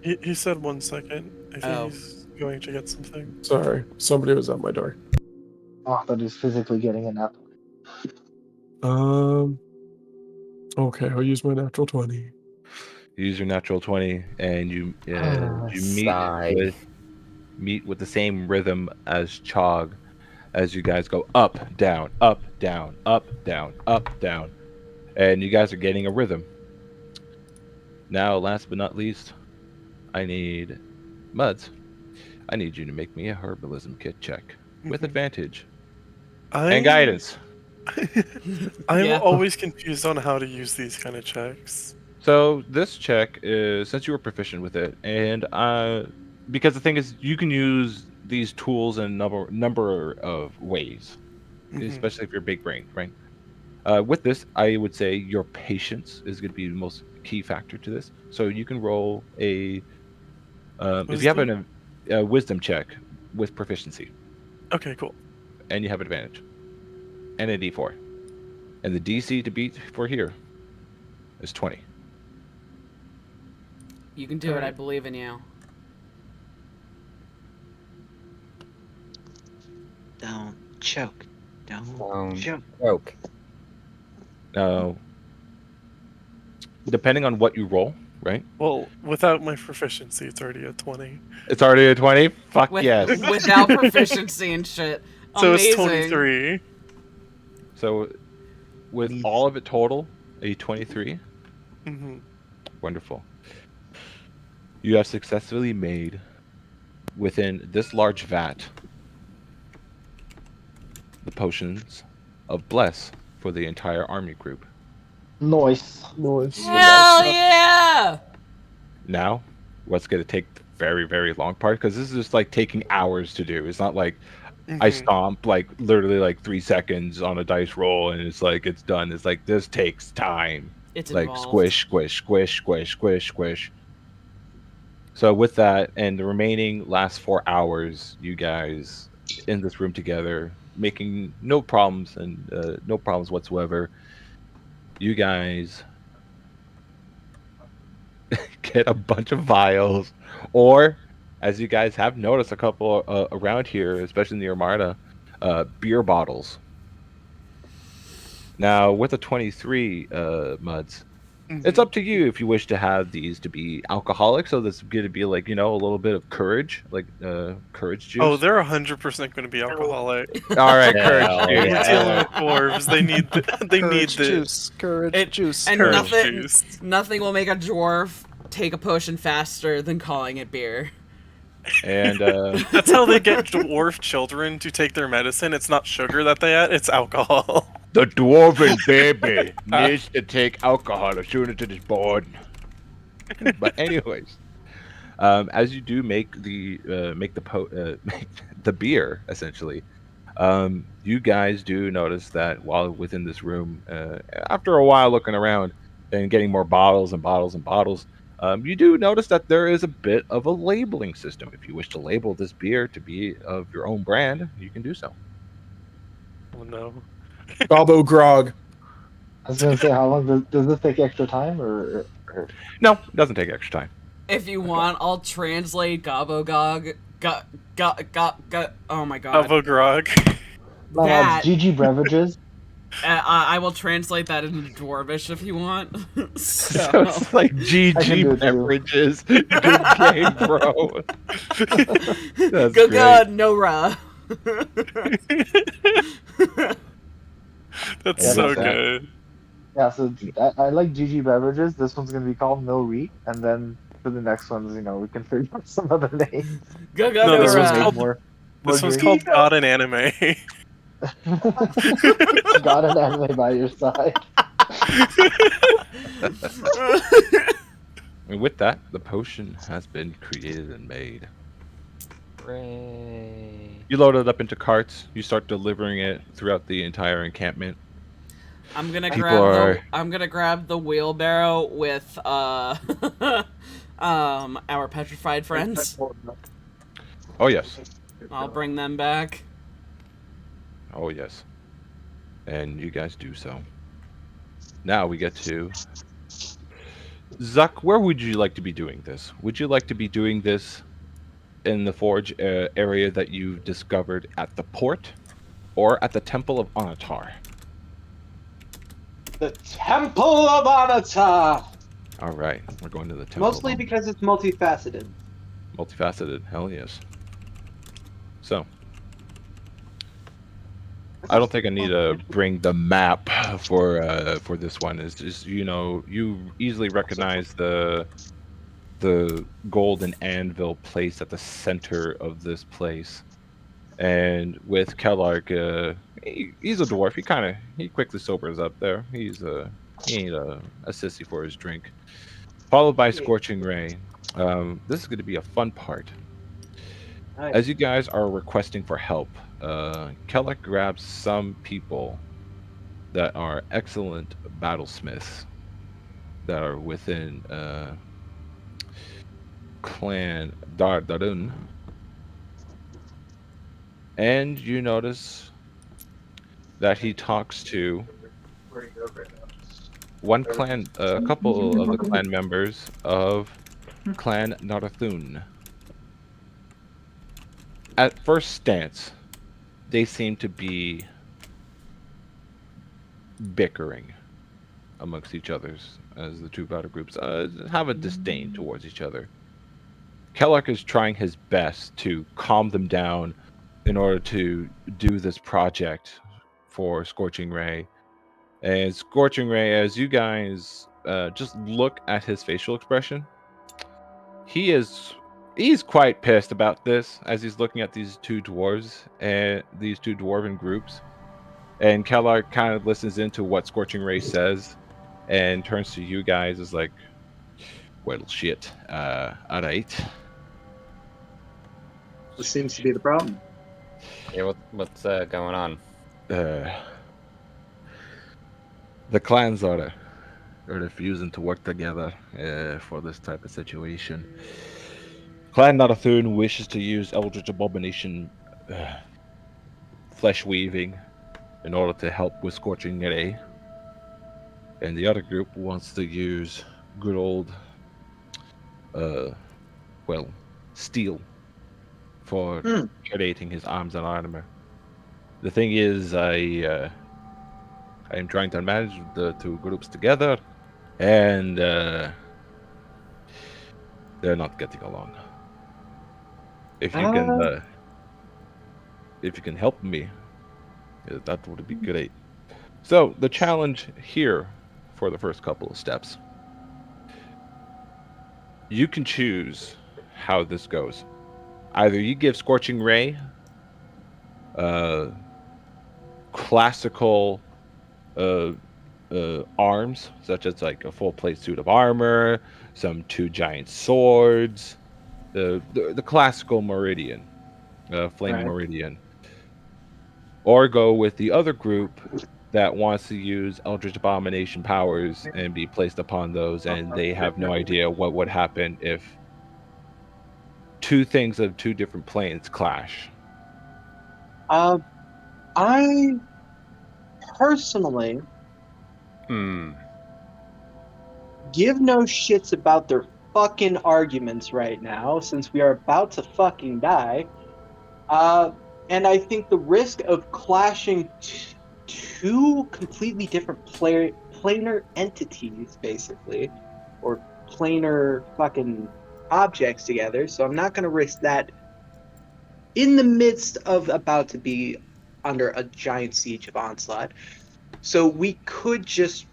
He said 1 second if Oh. he's going to get something. Sorry, somebody was at my door. Oh, that is physically getting a nap. Okay, I'll use my natural 20. You use your natural 20, and you Sigh. meet with the same rhythm as Chog, as you guys go up, down, up, down, up, down, up, down, and you guys are getting a rhythm. Now, last but not least, I need Muds. I need you to make me a herbalism kit check with advantage and guidance. I'm Yeah. always confused on how to use these kind of checks. So this check is, since you were proficient with it, and because the thing is, you can use these tools in a number of ways, especially if you're big brain, right? With this, I would say your patience is going to be the most key factor to this. So you can roll a if you have a wisdom check with proficiency, Okay, cool. and you have advantage, and a d4, and the DC to beat for here is 20. You can do it. I Alright. believe in you. Don't choke. Don't Don't choke. joke. Now, depending on what you roll, right? Well, without my proficiency, it's already a 20. It's already a 20? Fuck With, yes. Without proficiency and shit. So Amazing. it's 23. So, with all of it total, a 23. Mm-hmm. Wonderful. You have successfully made, within this large vat, the potions of Bless for the entire army group. Nice. Noise. Hell yeah! Now, what's going to take the very, very long part, because this is just like taking hours to do. It's not like I stomp like literally like 3 seconds on a dice roll and it's like it's done. It's like this takes time. It's like involved. squish, squish, squish, squish, squish, squish. So with that and the remaining last 4 hours, you guys in this room together, making no problems and no problems whatsoever. You guys get a bunch of vials, or as you guys have noticed, a couple around here, especially in the Armada, beer bottles. Now, with a 23, Muds, it's up to you if you wish to have these to be alcoholic. So this is going to be like, a little bit of courage, like courage juice. Oh, they're 100% going to be alcoholic. All right, Yeah, courage yeah. juice. We're dealing with dwarves. They need Courage the juice. Courage juice. And Courage nothing, juice. nothing will make a dwarf take a potion faster than calling it beer. And That's how they get dwarf children to take their medicine. It's not sugar that they add, it's alcohol. the dwarven baby needs to take alcohol as soon as it is born. But anyways, as you do make the make the beer essentially, you guys do notice that while within this room, after a while looking around and getting more bottles and bottles and bottles, you do notice that there is a bit of a labeling system. If you wish to label this beer to be of your own brand, you can do so. Oh no. Gobbo Grog. I was gonna say, how long does this take extra time or... No, it doesn't take extra time. If you want, I'll translate Gobogog. Oh my god. Avogrog. My That- GG Beverages. I will translate that into Dwarvish if you want. So So, it's like I can GG do it too. beverages. Good game, bro. That's go great. Nora. That's And Yeah, with so that, good. yeah. So I like GG beverages. This one's gonna be called No Reek, and then for the next ones, we can figure out some other names. Go No, That this would one's make Nora. called more this one's drinks. called God and Anime. Got an anime by your side. and with that, the potion has been created and made. Hooray. You load it up into carts. You start delivering it throughout the entire encampment. People are. I'm gonna grab the wheelbarrow with our petrified friends. Oh yes. I'll bring them back. Oh yes. And you guys do so. Now we get to Zuck. Where would you like to be doing this? Would you like to be doing this in the forge area that you've discovered at the port, or at the Temple of Onatar? The Temple of Anatar! All right, we're going to the Temple. Mostly because it's multifaceted. Multifaceted. Hell yes. So, I don't think I need to bring the map for this one. It's just you easily recognize the golden anvil placed at the center of this place. And with Kellark, he's a dwarf. He quickly sobers up there. He ain't a sissy for his drink. Followed by Scorching Ray. This is going to be a fun part. Nice. As you guys are requesting for help, Kellark grabs some people that are excellent battlesmiths that are within Clan Dardarun. And you notice that he talks to a couple of the clan members of Clan Narathun. At first stance, they seem to be bickering amongst each others as the two battle groups have a disdain towards each other. Kellark is trying his best to calm them down in order to do this project for Scorching Ray. And Scorching Ray, as you guys just look at his facial expression, he's quite pissed about this as he's looking at these two dwarves and these two dwarven groups. And Kellark kind of listens into what Scorching Ray says and turns to you guys as like, well, shit. All right. What seems to be the problem? Yeah, what's going on? The clans are refusing to work together for this type of situation. Clan Narathun wishes to use Eldritch Abomination flesh weaving in order to help with Scorching Ray. And the other group wants to use good old, steel for creating his arms and armor. The thing is, I am trying to manage the two groups together, and they're not getting along. If you can help me, that would be great. So the challenge here for the first couple of steps, you can choose how this goes. Either you give Scorching Ray classical arms, such as like a full plate suit of armor, some two giant swords, the classical Meridian, Flame Meridian, or go with the other group that wants to use Eldritch Abomination powers and be placed upon those, and they have no idea what would happen if two things of two different planes clash. I personally give no shits about their fucking arguments right now, since we are about to fucking die. And I think the risk of clashing two completely different planar entities, basically, or planar fucking objects together. So I'm not going to risk that in the midst of about to be under a giant siege of onslaught. So we could just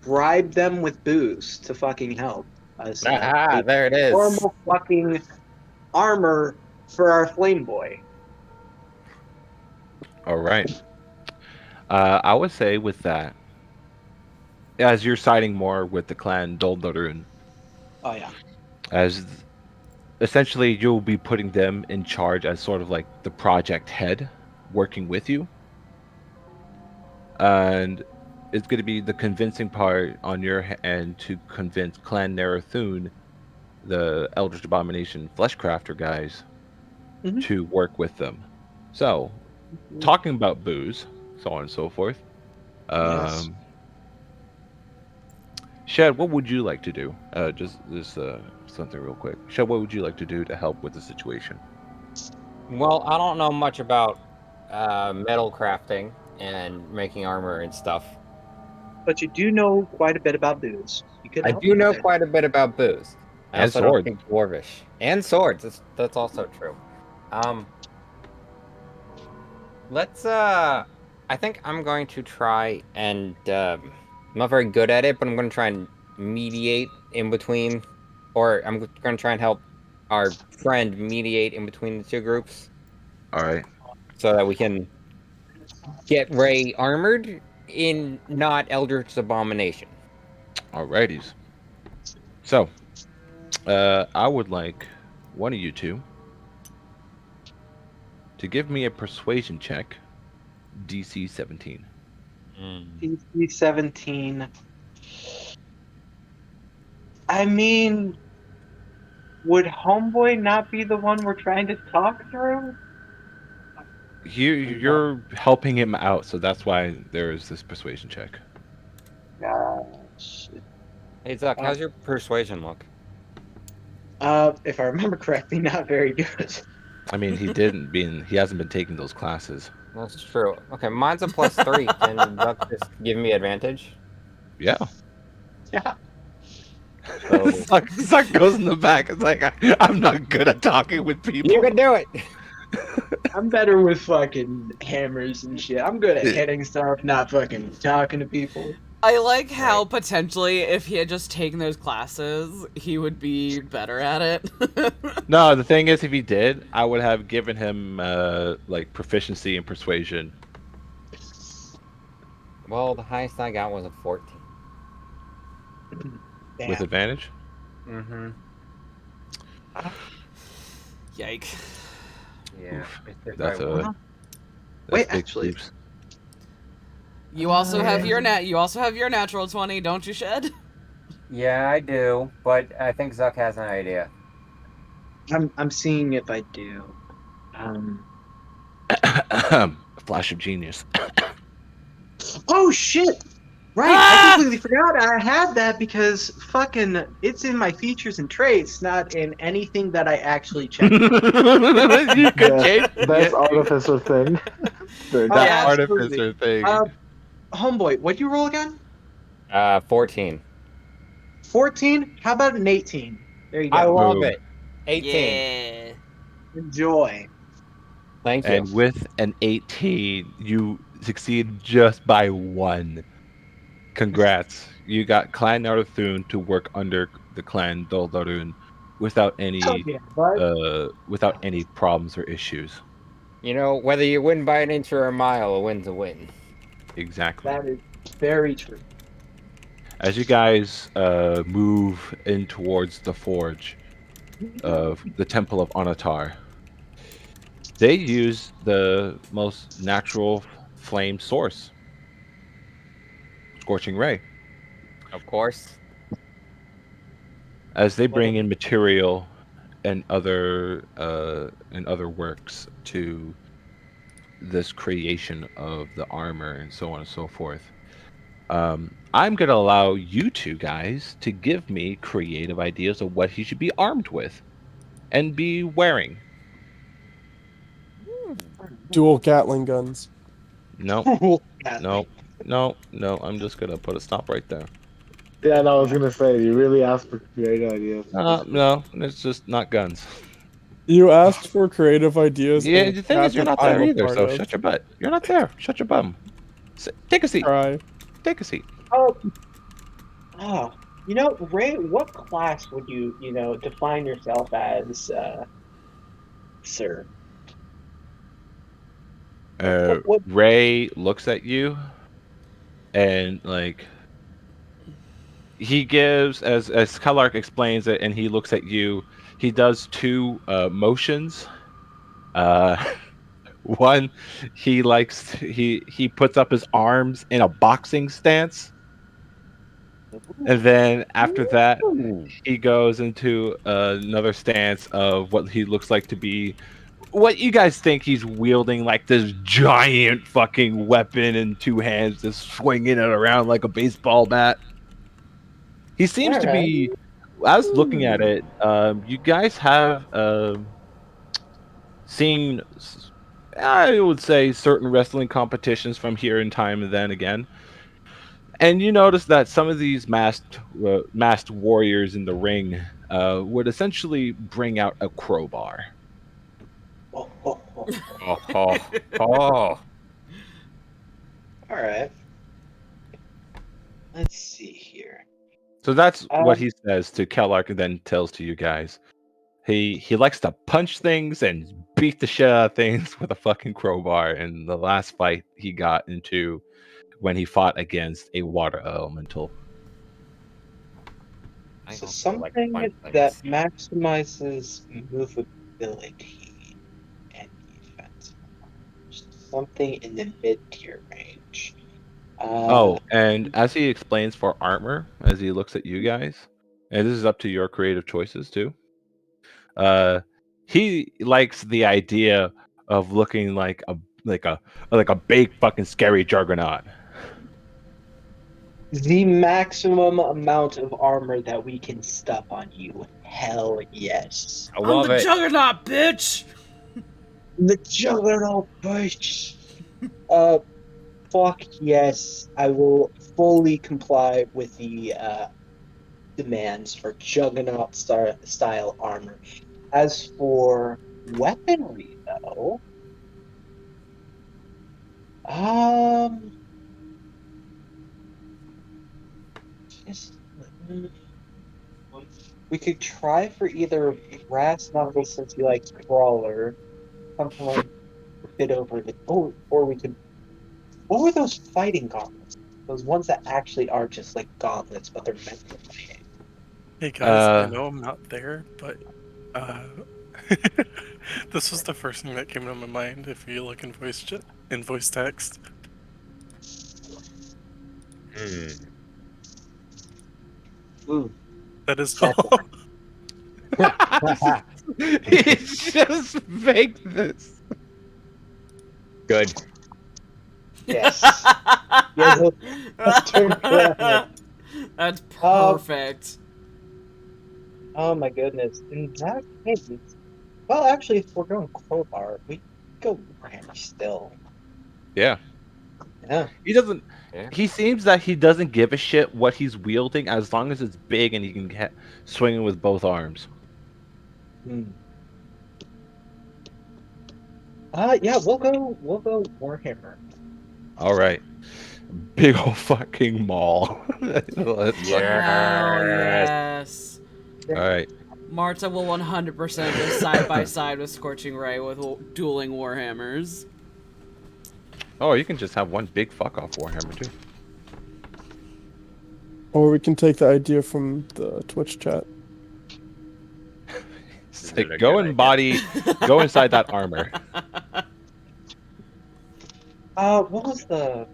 bribe them with booze to fucking help us Ah, make there it is. normal fucking armor for our flame boy. All right. I would say with that, as you're siding more with the clan Doldorun, Oh yeah. as essentially you'll be putting them in charge as sort of like the project head, working with you, and it's going to be the convincing part on your end to convince Clan Narathun, the Eldritch Abomination Fleshcrafter guys, Mhm. to work with them. So, talking about booze, so on and so forth. Yes. Shed, what would you like to do? Just something real quick. Shed, what would you like to do to help with the situation? Well, I don't know much about metal crafting and making armor and stuff. But you do know quite a bit about booze. You could I help do me know there. quite a bit about booze. I And also don't sword. speak Dwarvish. And swords. That's also true. Um, let's I think I'm going to try and I'm not very good at it, but I'm going to try and mediate in between, or I'm going to try and help our friend mediate in between the two groups All right. so that we can get Ray armored in not Eldritch Abomination. Alrighties. So, I would like one of you two to give me a persuasion check, DC 17. DC 17. I mean, would Homeboy not be the one we're trying to talk through? You're helping him out, so that's why there is this persuasion check. Gosh. Hey Zuck, how's your persuasion look? If I remember correctly, not very good. I mean, he hasn't been taking those classes. That's true. Okay, mine's a +3. Can Zuck just give me advantage? Yeah. Yeah. So Zuck goes in the back. It's like I'm not good at talking with people. you can do it. I'm better with fucking hammers and shit. I'm good at hitting stuff, not fucking talking to people. I like how potentially if he had just taken those classes, he would be better at it. No, the thing is, if he did, I would have given him like proficiency in persuasion. Well, the highest I got was a 14. With advantage. Mm-hmm. Yike. Yeah. That's Wait, big actually. leaps. You also have your natural 20, don't you, Shed? Yeah, I do, but I think Zuck has an idea. I'm seeing if I do. Flash of genius. Oh shit! Right, I completely forgot I had that because fucking it's in my features and traits, not in anything that I actually checked. You could change Best artificer thing. Very Oh, nice. that absolutely. artificer thing. Homeboy, what'd you roll again? 14. 14? How about an 18? There you go. I love Boom. it. 18. Yeah. Enjoy. Thank you. And with an 18, you succeed just by 1. Congrats. You got Clan Narthun to work under the Clan Doldarun without any Oh, yeah, bud. without any problems or issues. You know, whether you win by an inch or a mile, a win's a win. Exactly. That is very true. As you guys move in towards the forge of the Temple of Onatar, they use the most natural flame source, Scorching Ray. Of course. As they bring in material and other works to this creation of the armor and so on and so forth. I'm gonna allow you two guys to give me creative ideas of what he should be armed with and be wearing. Dual Gatling guns. No, Cruel no, no. I'm just gonna put a stop right there. Yeah, no, I was gonna say you really asked for creative ideas. No, it's just not guns. You asked for creative ideas in Yeah, a the thing is, chat you're that not there I'm a either. part So of. shut your butt. You're not there. Shut your bum. Take a seat. Try. Take a seat. Oh, Ray, what class would you, define yourself as, sir? What? Ray looks at you and like he gives as Kellark explains it, and he looks at you. He does two motions. Uh, one, he puts up his arms in a boxing stance, and then after that, Ooh. he goes into another stance of what he looks like to be what you guys think he's wielding, like this giant fucking weapon in two hands, just swinging it around like a baseball bat. He seems All to right. be. I was looking at it. You guys have seen, I would say, certain wrestling competitions from here in time and then again, and you notice that some of these masked warriors in the ring would essentially bring out a crowbar. Oh, oh, oh. Oh, oh, oh. All right. Let's see here. So that's what Um, he says to Kellark, and then tells to you guys. He likes to punch things and beat the shit out of things with a fucking crowbar. And the last fight he got into when he fought against a water elemental. I so also like to something punch that things. maximizes movability and defense. Something in the mid-tier range. Uh, Oh, and as he explains for armor, as he looks at you guys, and this is up to your creative choices too. Uh, he likes the idea of looking like a like a big fucking scary juggernaut. the maximum amount of armor that we can stuff on you. Hell yes. I I'm love the it. juggernaut, bitch! The juggernaut bitch. Fuck yes. I will fully comply with the demands for juggernaut style armor. As for weaponry, though, um, just we could try for either brass knuckles since you like brawler, something like fit over the or we could. What were those fighting gauntlets? Those ones that actually are just like gauntlets, but they're meant for fighting. Hey guys, I Uh, know I'm not there, but uh, this was the first thing that came to my mind. If you look in in voice text, Hmm. Ooh, that is that's all. he just faked this. Good. yes. Yes, that's correct. That's Um, perfect. oh my goodness. In that case, well, actually, if we're going crowbar, we go Warhammer still. Yeah. Yeah. He doesn't. Yeah. He seems that he doesn't give a shit what he's wielding as long as it's big and he can swing it with both arms. Hmm. Yeah, we'll go Warhammer. All right, big old fucking maul. Let's fucking. Hell Yes. yes. All right. Marta will 100% go side by side with Scorching Ray with dueling Warhammers. Oh, you can just have one big fuck off Warhammer too. Or we can take the idea from the Twitch chat. It's This like, is a go good in idea. body, go inside that armor. What was the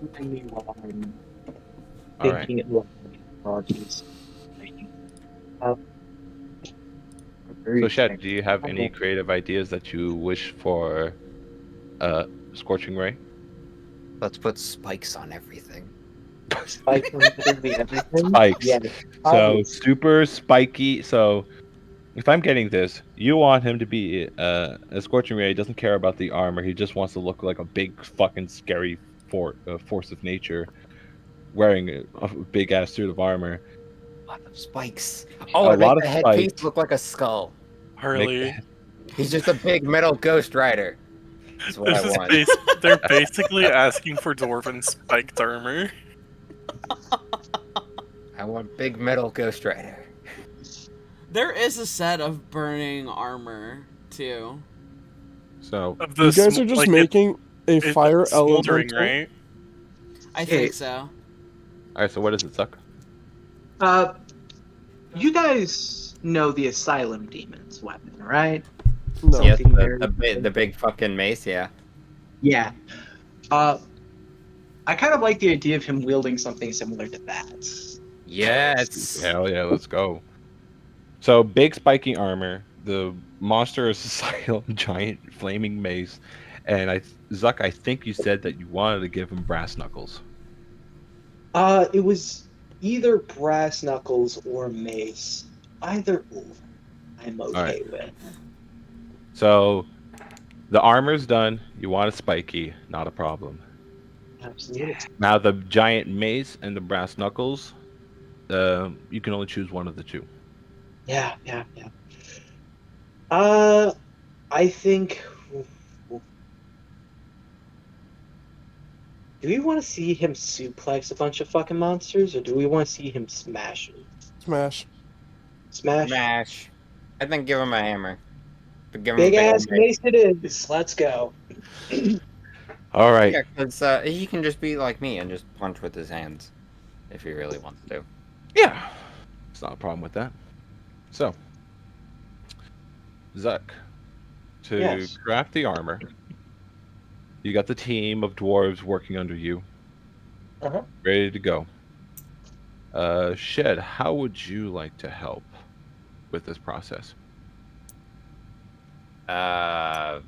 keeping me while I'm All right. thinking it will apologies. Uh, very So, Shed, excited. do you have any creative ideas that you wish for Scorching Ray? Let's put spikes on everything. Spike literally everything. Spikes. Yeah, So obvious. super spiky. So if I'm getting this, you want him to be a scorching ray. He doesn't care about the armor. He just wants to look like a big fucking scary force of nature, wearing a big ass suit of armor. Lots of spikes. Oh, A I make lot of the headpiece spikes. look like a skull. Make Harley. He's just a big metal ghost rider. That's what I This is want. they're basically asking for dwarven spiked armor. I want big metal ghost rider. There is a set of burning armor too. so Of You the guys are just making a it's fire smoldering, elemental. right? I Okay. think so. all right. So what does it suck? You guys know the Asylum Demon's weapon, right? No. Yes, Something very the big fucking mace, yeah. Yeah. I kind of like the idea of him wielding something similar to that. Yes. Hell yeah, let's go. So big spiky armor. The monster is a silent giant flaming mace, and Zuck, I think you said that you wanted to give him brass knuckles. It was either brass knuckles or mace. Either or, I'm okay with. So the armor's done. You want a spiky, not a problem. Absolutely. Now the giant mace and the brass knuckles, you can only choose one of the two. Yeah. I think. Do we want to see him suplex a bunch of fucking monsters, or do we want to see him smash it? Smash. Smash. Smash. I think give him a hammer. But give him a Big big ass old mace. mace it is. Let's go. All right. Yeah, because he can just be like me and just punch with his hands if he really wants to. Yeah. It's not a problem with that. So, Zuck, to Yes. craft the armor, you got the team of dwarves working under you, Uh-huh. ready to go. Shed, how would you like to help with this process? Uh,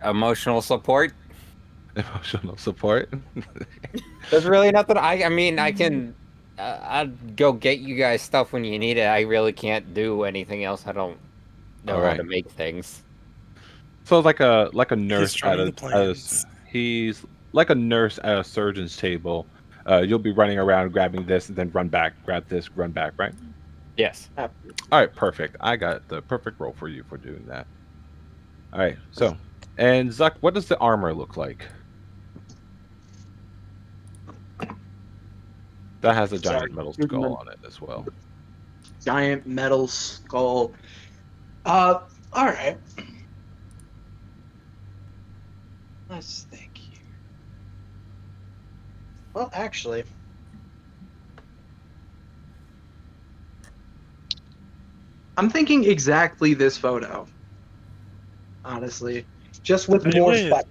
emotional support. Emotional support. There's really nothing. I mean, I can. I'd go get you guys stuff when you need it. I really can't do anything else. I don't know All how right. to make things. So like a He's nurse drawing the plans. he's like a nurse at a surgeon's table. You'll be running around grabbing this and then run back, grab this, run back, right? Yes. All right, perfect. I got the perfect role for you for doing that. All right, so and Zuck, what does the armor look like? That has a giant metal skull on it as well. Giant metal skull. All right. Let's think here. Well, actually, I'm thinking exactly this photo. Honestly, just with Do more it. spikes.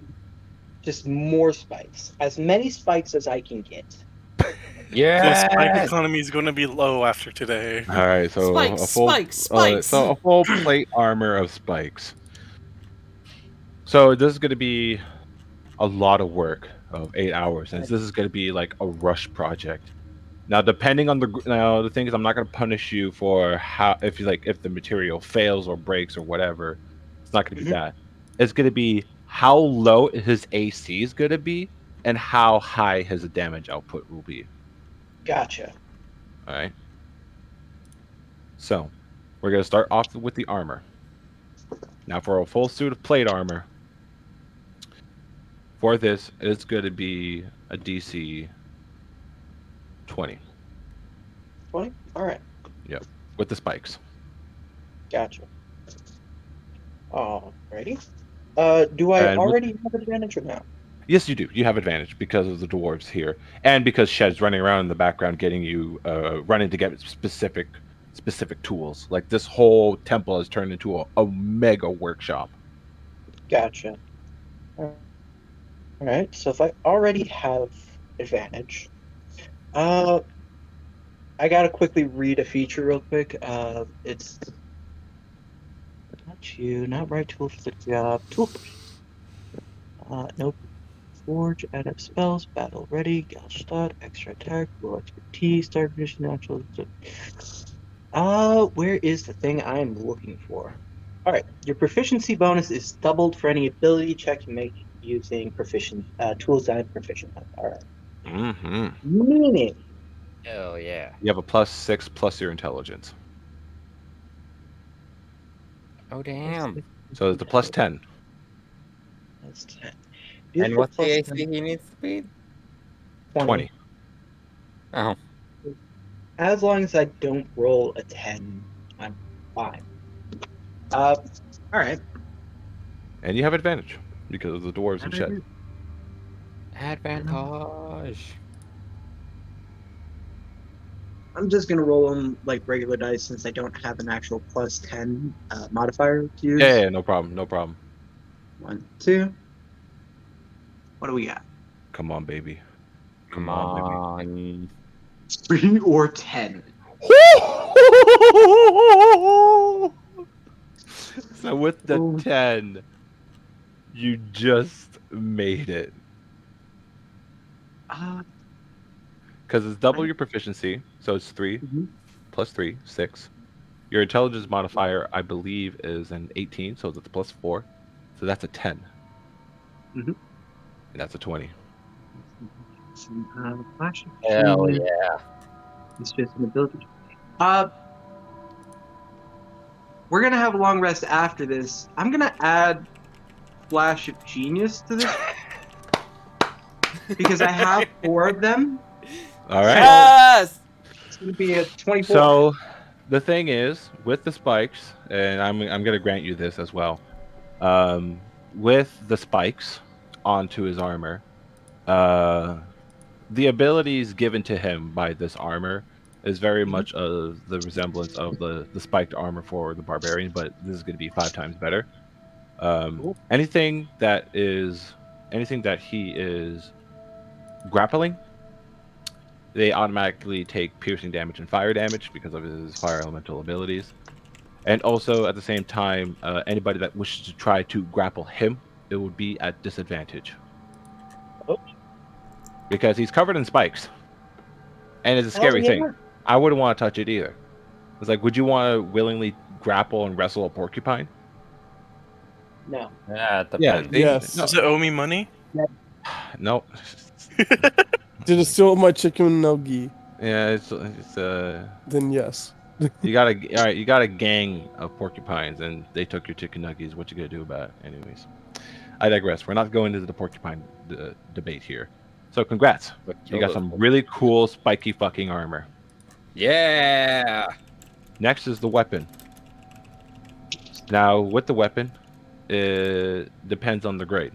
Just more spikes. As many spikes as I can get. The spike Yeah. economy is going to be low after today. All right, so Spikes, a full spikes. so a full plate armor of spikes. So this is going to be a lot of work of 8 hours, and this is going to be like a rush project. Now, depending on the thing is, I'm not going to punish you for how if the material fails or breaks or whatever. It's not going to be that. It's going to be how low his AC is going to be and how high his damage output will be. Gotcha. All right. So, we're going to start off with the armor. Now, for a full suit of plate armor, for this, it's going to be a DC 20. 20? Alright. Yep, with the spikes. Gotcha. Alrighty. Do I And with- already have advantage or no? Yes, you do. You have advantage because of the dwarves here, and because Shed's running around in the background, getting you running to get specific tools. Like this whole temple has turned into a mega workshop. Gotcha. Alright, so if I already have advantage, I gotta quickly read a feature real quick. It's not you, not right tool for the job. Tool. Nope. Forge, add up spells, battle ready, Gallstadt, extra attack, low expertise, dark vision, natural. Where is the thing I'm looking for? Alright, your proficiency bonus is doubled for any ability check you make using tools that I'm proficient at. Alright. Mm-hmm. Meaning, Hell yeah. You have a +6 plus your intelligence. Oh damn. So it's a +10. That's 10. And Beautiful what's the plus AC 10, he needs to beat? 20. Oh. As long as I don't roll a 10, I'm fine. Alright. And you have advantage because of the dwarves and And I shit. do. Advantage. I'm just gonna roll them like regular dice since I don't have an actual plus 10 modifier to use. Yeah, no problem. No problem. 1, 2. What do we got? Come on, baby. Come on, baby. on. 3 or 10. So with the Oh. 10, you just made it. Because it's double your proficiency, so it's 3 plus 3, 6. Your intelligence modifier, I believe, is an 18, so that's +4. So that's a 10. Mhm. And that's a 20. Flash of Hell genius. yeah. It's just an ability. We're gonna have a long rest after this. I'm gonna add Flash of Genius to this because I have 4 of them. All right. Yes. It's gonna be a 24. So the thing is, with the spikes, and I'm going to grant you this as well. With the spikes onto his armor, the abilities given to him by this armor is very much the resemblance of the spiked armor for the barbarian, but this is going to be 5 times better. Cool. Anything that he is grappling, they automatically take piercing damage and fire damage because of his fire elemental abilities. And also at the same time, anybody that wishes to try to grapple him, it would be at disadvantage. Oh. Because he's covered in spikes. And it's a Hell scary yeah. thing. I wouldn't want to touch it either. It's like, would you want to willingly grapple and wrestle a porcupine? No. Yeah, it Yeah. depends. Yes. No. Does it owe me money? No. Did it steal my chicken nogi? Yeah, it's Then yes. you got a gang of porcupines and they took your chicken nuggies. What you gonna do about it? Anyways. I digress. We're not going into the porcupine debate here. So congrats. But You got some really cool spiky fucking armor. Yeah. Next is the weapon. Now, with the weapon, it depends on the grade.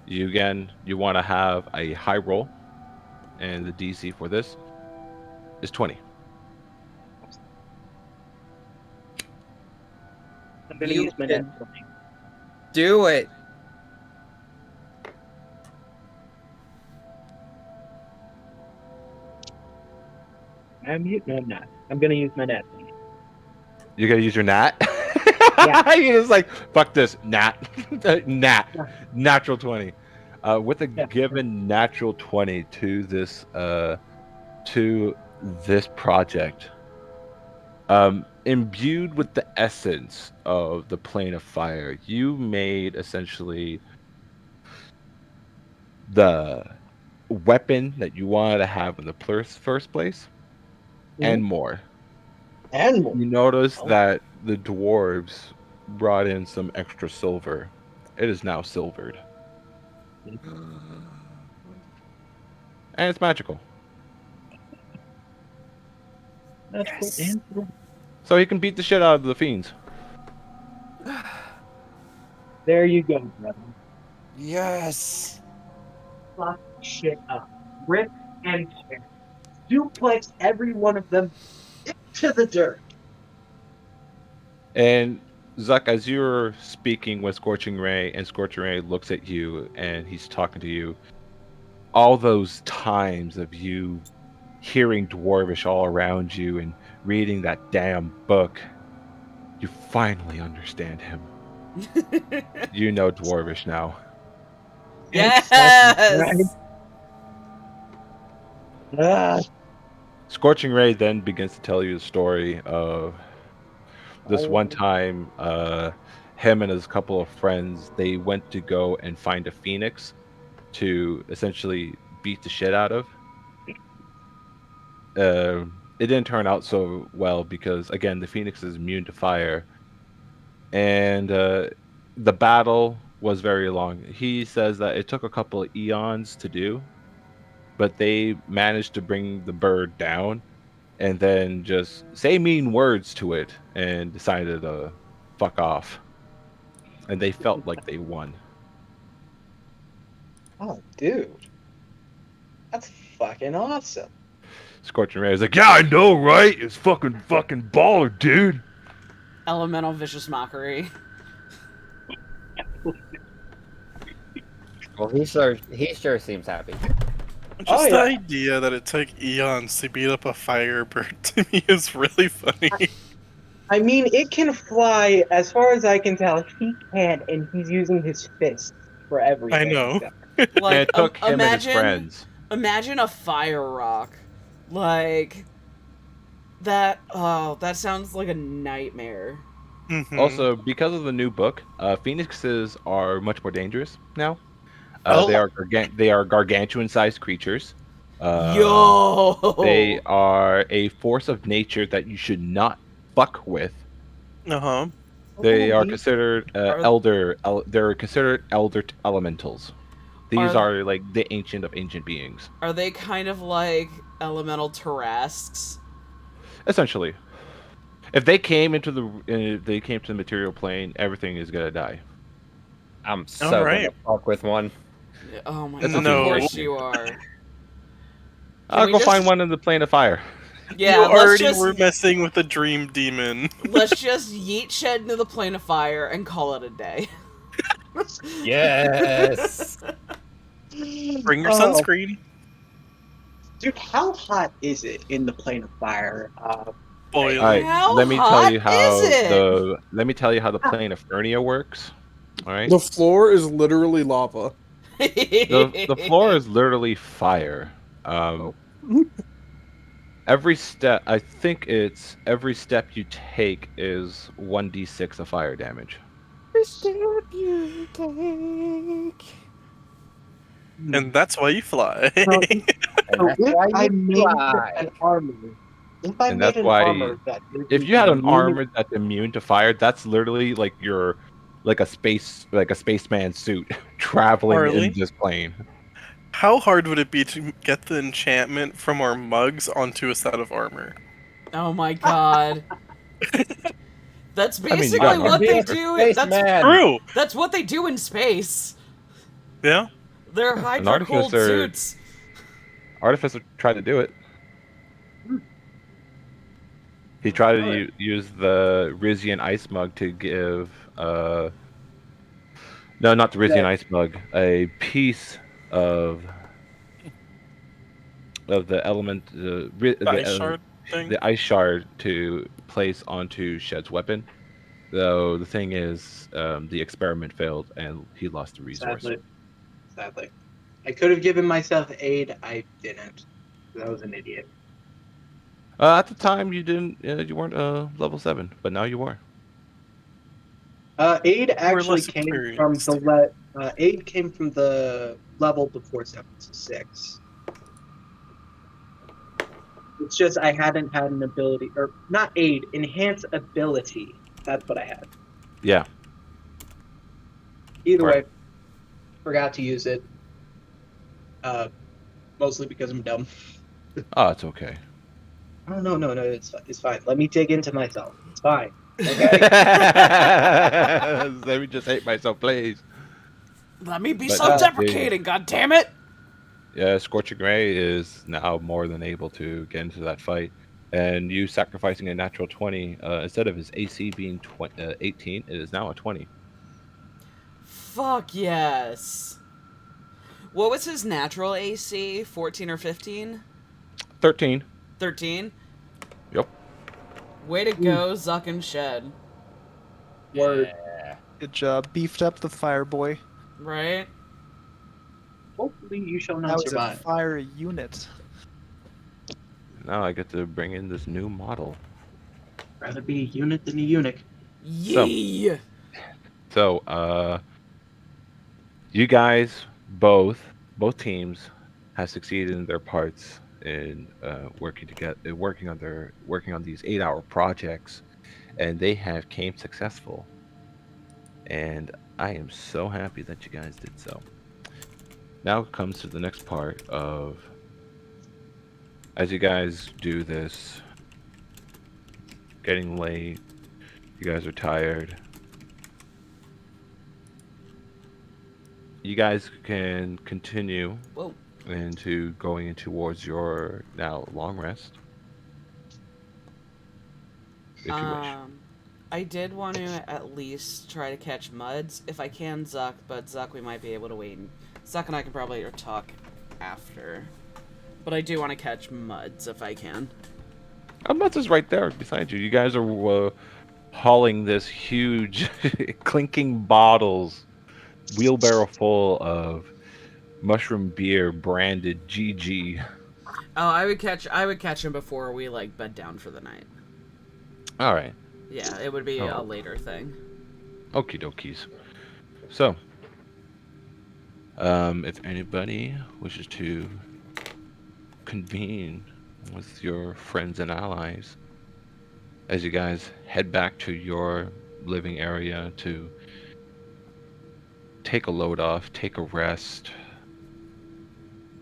You want to have a high roll, and the DC for this is 20. I'm gonna You use my can net 20. do it. No, I'm not. I'm gonna use my net 20. You're gonna use your nat? Yeah. You're just like, fuck this, nat. Nat. Yeah. Natural 20. With a Yeah. given natural 20 to this project, imbued with the essence of the plane of fire, you made essentially the weapon that you wanted to have in the first place, and more. And more. You notice Oh. that the dwarves brought in some extra silver. It is now silvered. And it's magical. That's cool. Yes. And So he can beat the shit out of the fiends. there you go, brother. Yes. Fuck shit up. Rip and tear. Duplex every one of them into the dirt. And Zuck, as you're speaking with Scorching Ray, and Scorching Ray looks at you and he's talking to you, all those times of you hearing Dwarvish all around you and reading that damn book, you finally understand him. You know Dwarvish now. Yes. Ah, Scorching Ray then begins to tell you the story of this one time. Him and his couple of friends, they went to go and find a phoenix to essentially beat the shit out of. It didn't turn out so well because again, the phoenix is immune to fire, and the battle was very long. He says that it took a couple of eons to do, but they managed to bring the bird down and then just say mean words to it and decided to fuck off. And they felt like they won. oh, dude, that's fucking awesome. Scorching Ray is like, yeah, I know, right? It's fucking baller, dude. Elemental vicious mockery. Well, he sure seems happy. Just Oh, the yeah. idea that it took eons to beat up a firebird to me is really funny. I mean, it can fly. As far as I can tell, he can, and he's using his fists for I everything. know. And Like, it took him and his imagine, friends. imagine a fire rock, like that. Oh, that sounds like a nightmare. Mhm. Also, because of the new book, phoenixes are much more dangerous now. Oh. They are gargantuan-sized creatures. They Yo. are a force of nature that you should not fuck with. Uh-huh. They are These- considered Are- they're considered elder elementals. These Are are like the ancient of ancient beings, are they kind of like elemental Tarrasques? essentially. If they came into they came to the material plane, everything is gonna die. I'm All so right. gonna fuck with one. Oh my That's god! up to Of you. course you are. Can I'll we go just- find one in the plane of fire. Yeah, You already were messing with the dream demon. let's just yeet Shed into the plane of fire and call it a day. Yes. Bring your Oh, sunscreen. dude, how hot is it in the plane of fire? Boiling. All right, How let me hot tell you how is it? the plane of Furnia works. All right, The floor is literally lava. the floor is literally fire. Oh. Every step, I think it's every step you take is 1d6 of fire damage. And that's why you fly. So, And so that's if why I you made fly. an armor, if I And made that's an why armor that gives if me you had an immune- armor that's immune to fire, that's literally like like a spaceman suit traveling in Harley, this plane. how hard would it be to get the enchantment from our mugs onto a set of armor? Oh my god. That's I mean, you basically got an what armor they piercer. do. That's True. that's what they do in space. Yeah. They're An hyper cold artificer suits. Artificer tried to do it. He tried to Alright. use the Rizian ice mug to give no, not the Rizian that ice mug, a piece of the element The ice shard thing. the ice shard to place onto Shed's weapon. Though the thing is, the experiment failed and he lost the resource. sadly, I could have given myself aid. I didn't. I was an idiot. At the time, you weren't level 7, but now you are. Aid We're actually less came from experienced. aid came from the level before 76. It's just I hadn't had an ability, or not aid, enhance ability. That's what I had. Yeah. Either Right. way, forgot to use it. Mostly because I'm dumb. Oh, it's okay. Oh no, it's fine. Let me dig into myself. It's fine. Okay. Let me just hate myself, please. Let me be But, self-deprecating, god damn it! Yeah, Scorching Ray is now more than able to get into that fight. And you sacrificing a natural 20, instead of his AC being 18, it is now a 20. Fuck yes. What was his natural AC? 14 or 15? 13. 13? Yep. Way to go, Zuck and Shed. Word. Good job. Beefed up the fire boy. Right? You shall Now not he's a survive. fire unit. Now I get to bring in this new model. Rather be a unit than a eunuch. Yee! You guys both teams have succeeded in their parts in working together, working on these 8-hour projects, and they have came successful. And I am so happy that you guys did so. Now comes to the next part of as you guys do this, getting late, you guys are tired. You guys can continue Whoa. into going towards your now long rest, if you wish. I did want to at least try to catch Muds if I can, Zuck, but Zuck, we might be able to wait. Zuck and I can probably talk after. But I do want to catch Muds if I can. Mutz is right there beside you. You guys are hauling this huge, clinking bottles, wheelbarrow full of mushroom beer branded GG. Oh, I would catch him before we like bed down for the night. All right. Yeah, it would be a Oh, later thing. okie dokies. So, if anybody wishes to convene with your friends and allies as you guys head back to your living area to take a load off, take a rest.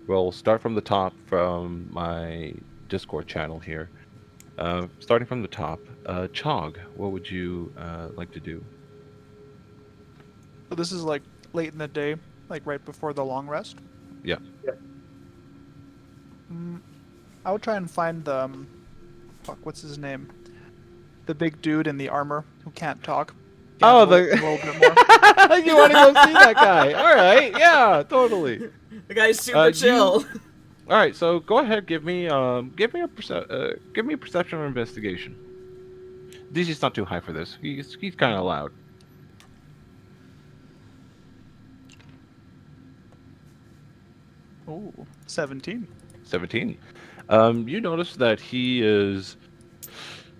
We'll start from the top from my Discord channel here. Starting from the top, Chog, what would you like to do? So this is like late in the day, like right before the long rest. Yeah. I would try and find the fuck, what's his name? The big dude in the armor who can't talk. Oh, Gamble a little bit more. You want to go see that guy? All right, yeah, totally. The guy's super chill. All right, so go ahead, give me a perception or investigation. DC's not too high for this. He's kind of loud. Oh, 17. 17. You notice that he is,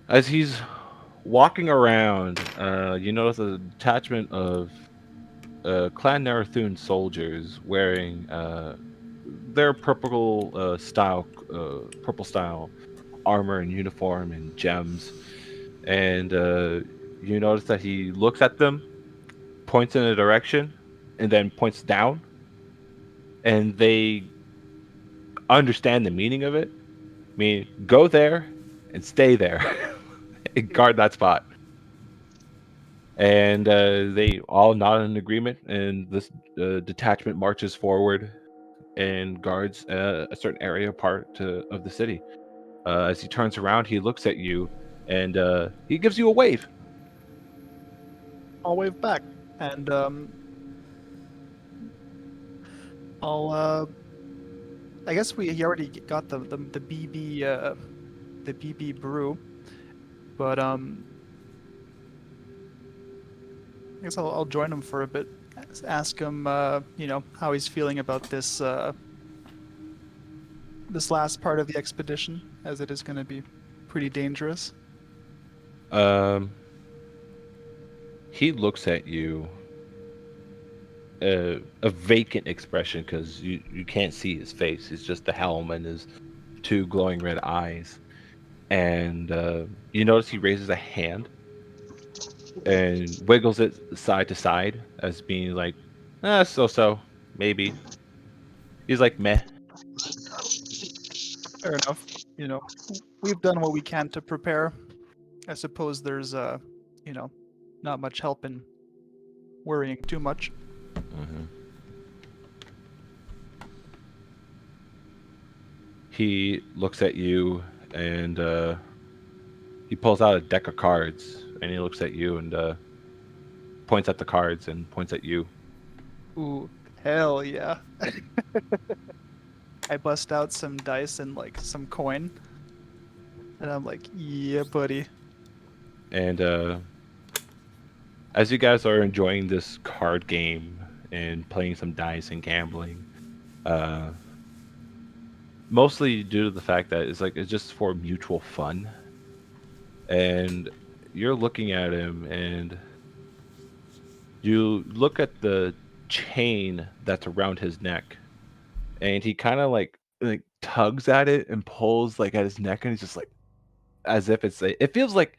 as he's walking around, you notice a detachment of Clan Narathun soldiers wearing their purple style armor and uniform and gems, and you notice that he looks at them, points in a direction, and then points down, and they understand the meaning of it. I mean, go there and stay there and guard that spot. And they all nod in agreement, and this detachment marches forward and guards a certain area part of the city. As he turns around, he looks at you, and he gives you a wave. I'll wave back, and I guess he already got the BB brew, but I guess I'll join him for a bit. Ask him, how he's feeling about this this last part of the expedition, as it is going to be pretty dangerous. He looks at you, a vacant expression because you can't see his face. It's just the helm and his two glowing red eyes. And you notice he raises a hand and wiggles it side to side as being like, so, maybe. He's like, meh. Fair enough. We've done what we can to prepare. I suppose there's not much help in worrying too much. Mm-hmm. He looks at you and he pulls out a deck of cards and he looks at you and points at the cards and points at you. Ooh, hell yeah. I bust out some dice and like some coin. And I'm like, yeah, buddy. And as you guys are enjoying this card game and playing some dice and gambling, Mostly due to the fact that it's just for mutual fun. And you're looking at him, and you look at the chain that's around his neck, and he kind of like tugs at it and pulls like at his neck, and he's just like as if it feels like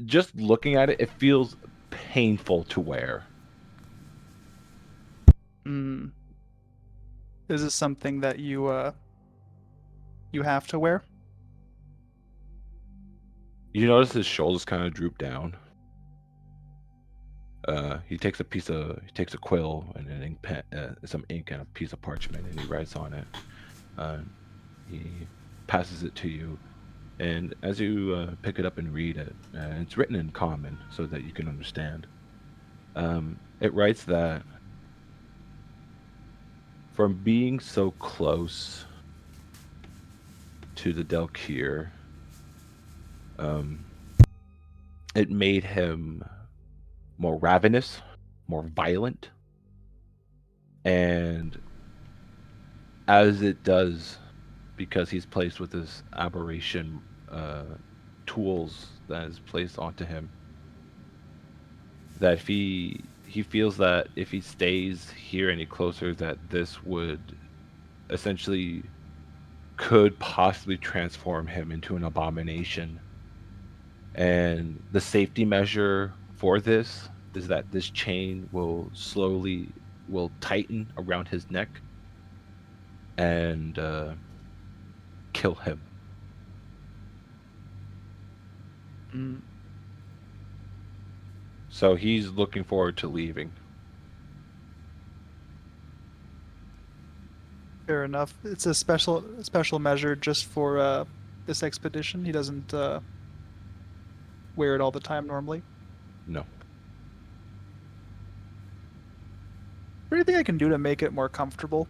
just looking at it, it feels painful to wear. Mm. Is this something that you have to wear? You notice his shoulders kind of droop down. He takes a quill and an ink pen, some ink and a piece of parchment, and he writes on it. Uh, he passes it to you, and as you pick it up and read it, it's written in common so that you can understand. It writes that from being so close to the Delkir, um, it made him more ravenous, more violent, and as it does, because he's placed with this aberration tools that is placed onto him, that if he feels that if he stays here any closer, that this would essentially could possibly transform him into an abomination. And the safety measure for this is that this chain will tighten around his neck and kill him. Mm. So he's looking forward to leaving. Fair enough. It's a special measure just for this expedition. He doesn't wear it all the time normally. No. Is there anything I can do to make it more comfortable?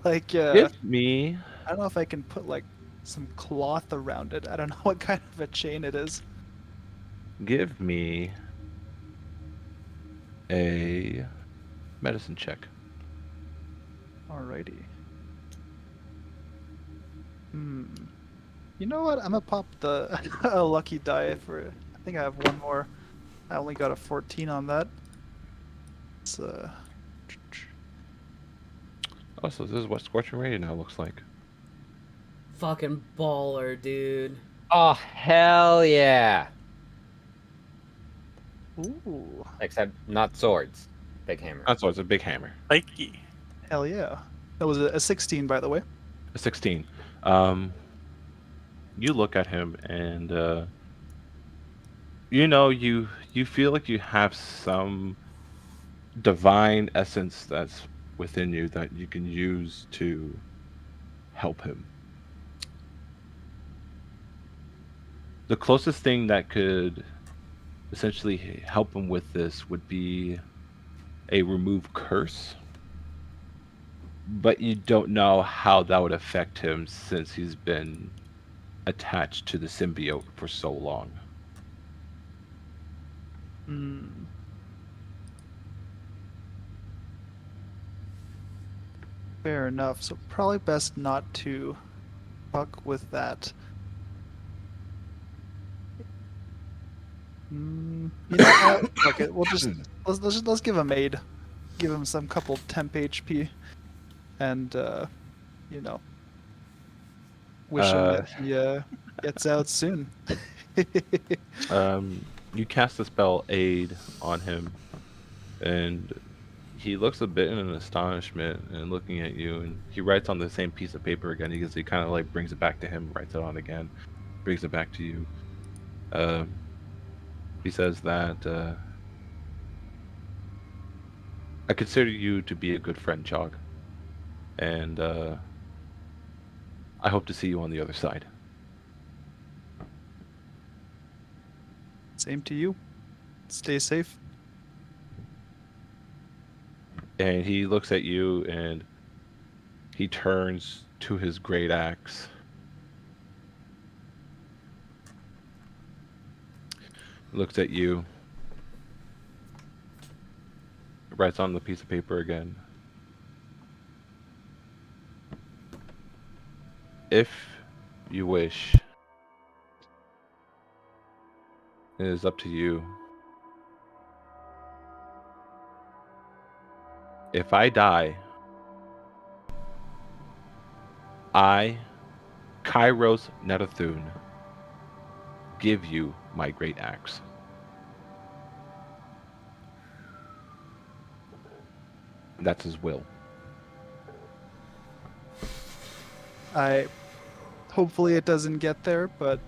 Like Give me I don't know if I can put like some cloth around it. I don't know what kind of a chain it is. give me a medicine check. Alrighty. Hmm. You know what? I'm gonna pop the a lucky die for. I think I have one more. I only got a 14 on that. It's Oh, so this is what Scorching Ray now looks like. Fucking baller, dude. Oh, hell yeah. ooh, Except not swords. Big hammer. That's why it's a big hammer. Likey. hell yeah! That was a 16, by the way. A 16. You look at him and you feel like you have some divine essence that's within you that you can use to help him. The closest thing that could essentially help him with this would be a remove curse, but you don't know how that would affect him since he's been attached to the symbiote for so long. Hmm. Fair enough. So probably best not to fuck with that. You know what? Fuck it. We'll just let's give him aid. Give him some couple temp HP, and you know, wish him Uh, that he gets out soon. you cast the spell Aid on him, and he looks a bit in an astonishment and looking at you, and he writes on the same piece of paper again. He kind of like brings it back to him, writes it on again, brings it back to you. He says that I consider you to be a good friend, Jog, and I hope to see you on the other side. Same to you. Stay safe. And he looks at you and he turns to his great axe. Looks at you. Writes on the piece of paper again. If you wish, it is up to you. If I die, I, Kairos Netathun, give you my great axe. That's his will. Hopefully it doesn't get there, but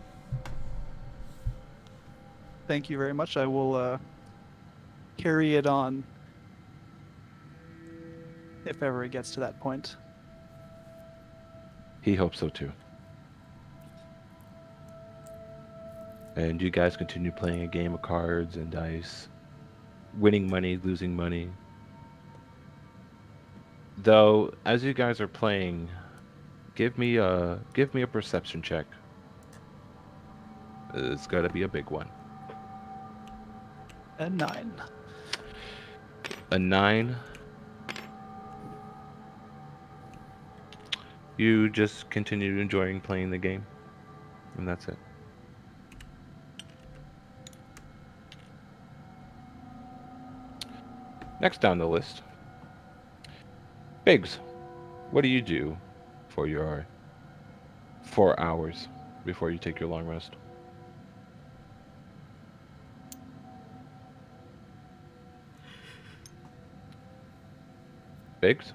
thank you very much. I will carry it on if ever it gets to that point. He hopes so too. And you guys continue playing a game of cards and dice, winning money, losing money. Though, as you guys are playing, give me a perception check. It's gotta be a big one. A 9. A 9. You just continue enjoying playing the game, and that's it. Next down the list, Biggs. What do you do for your 4 hours before you take your long rest? Biggs?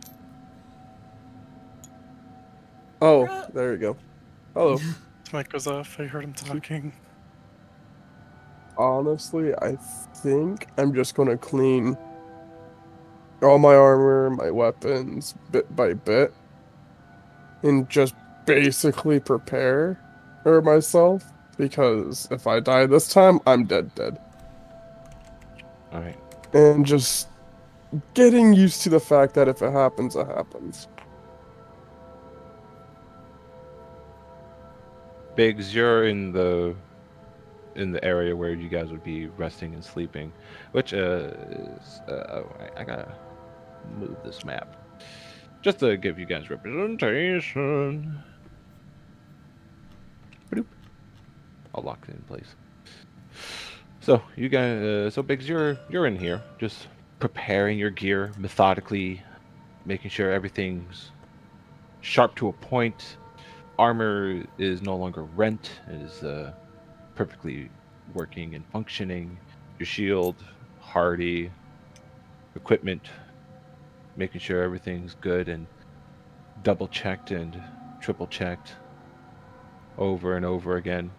Oh, there you go. Hello. His mic was off. I heard him talking. Honestly, I think I'm just gonna clean all my armor, my weapons, bit by bit, and just basically prepare for myself, because if I die this time, I'm dead. Alright. And just getting used to the fact that if it happens, it happens. Biggs, you're in the area where you guys would be resting and sleeping, which is I gotta move this map just to give you guys representation. Bloop. I'll lock it in place. So you guys, so Biggs, you're in here, just preparing your gear methodically, making sure everything's sharp to a point. Armor is no longer rent; it is perfectly working and functioning. Your shield, hardy. Equipment, making sure everything's good and double checked and triple checked over and over again.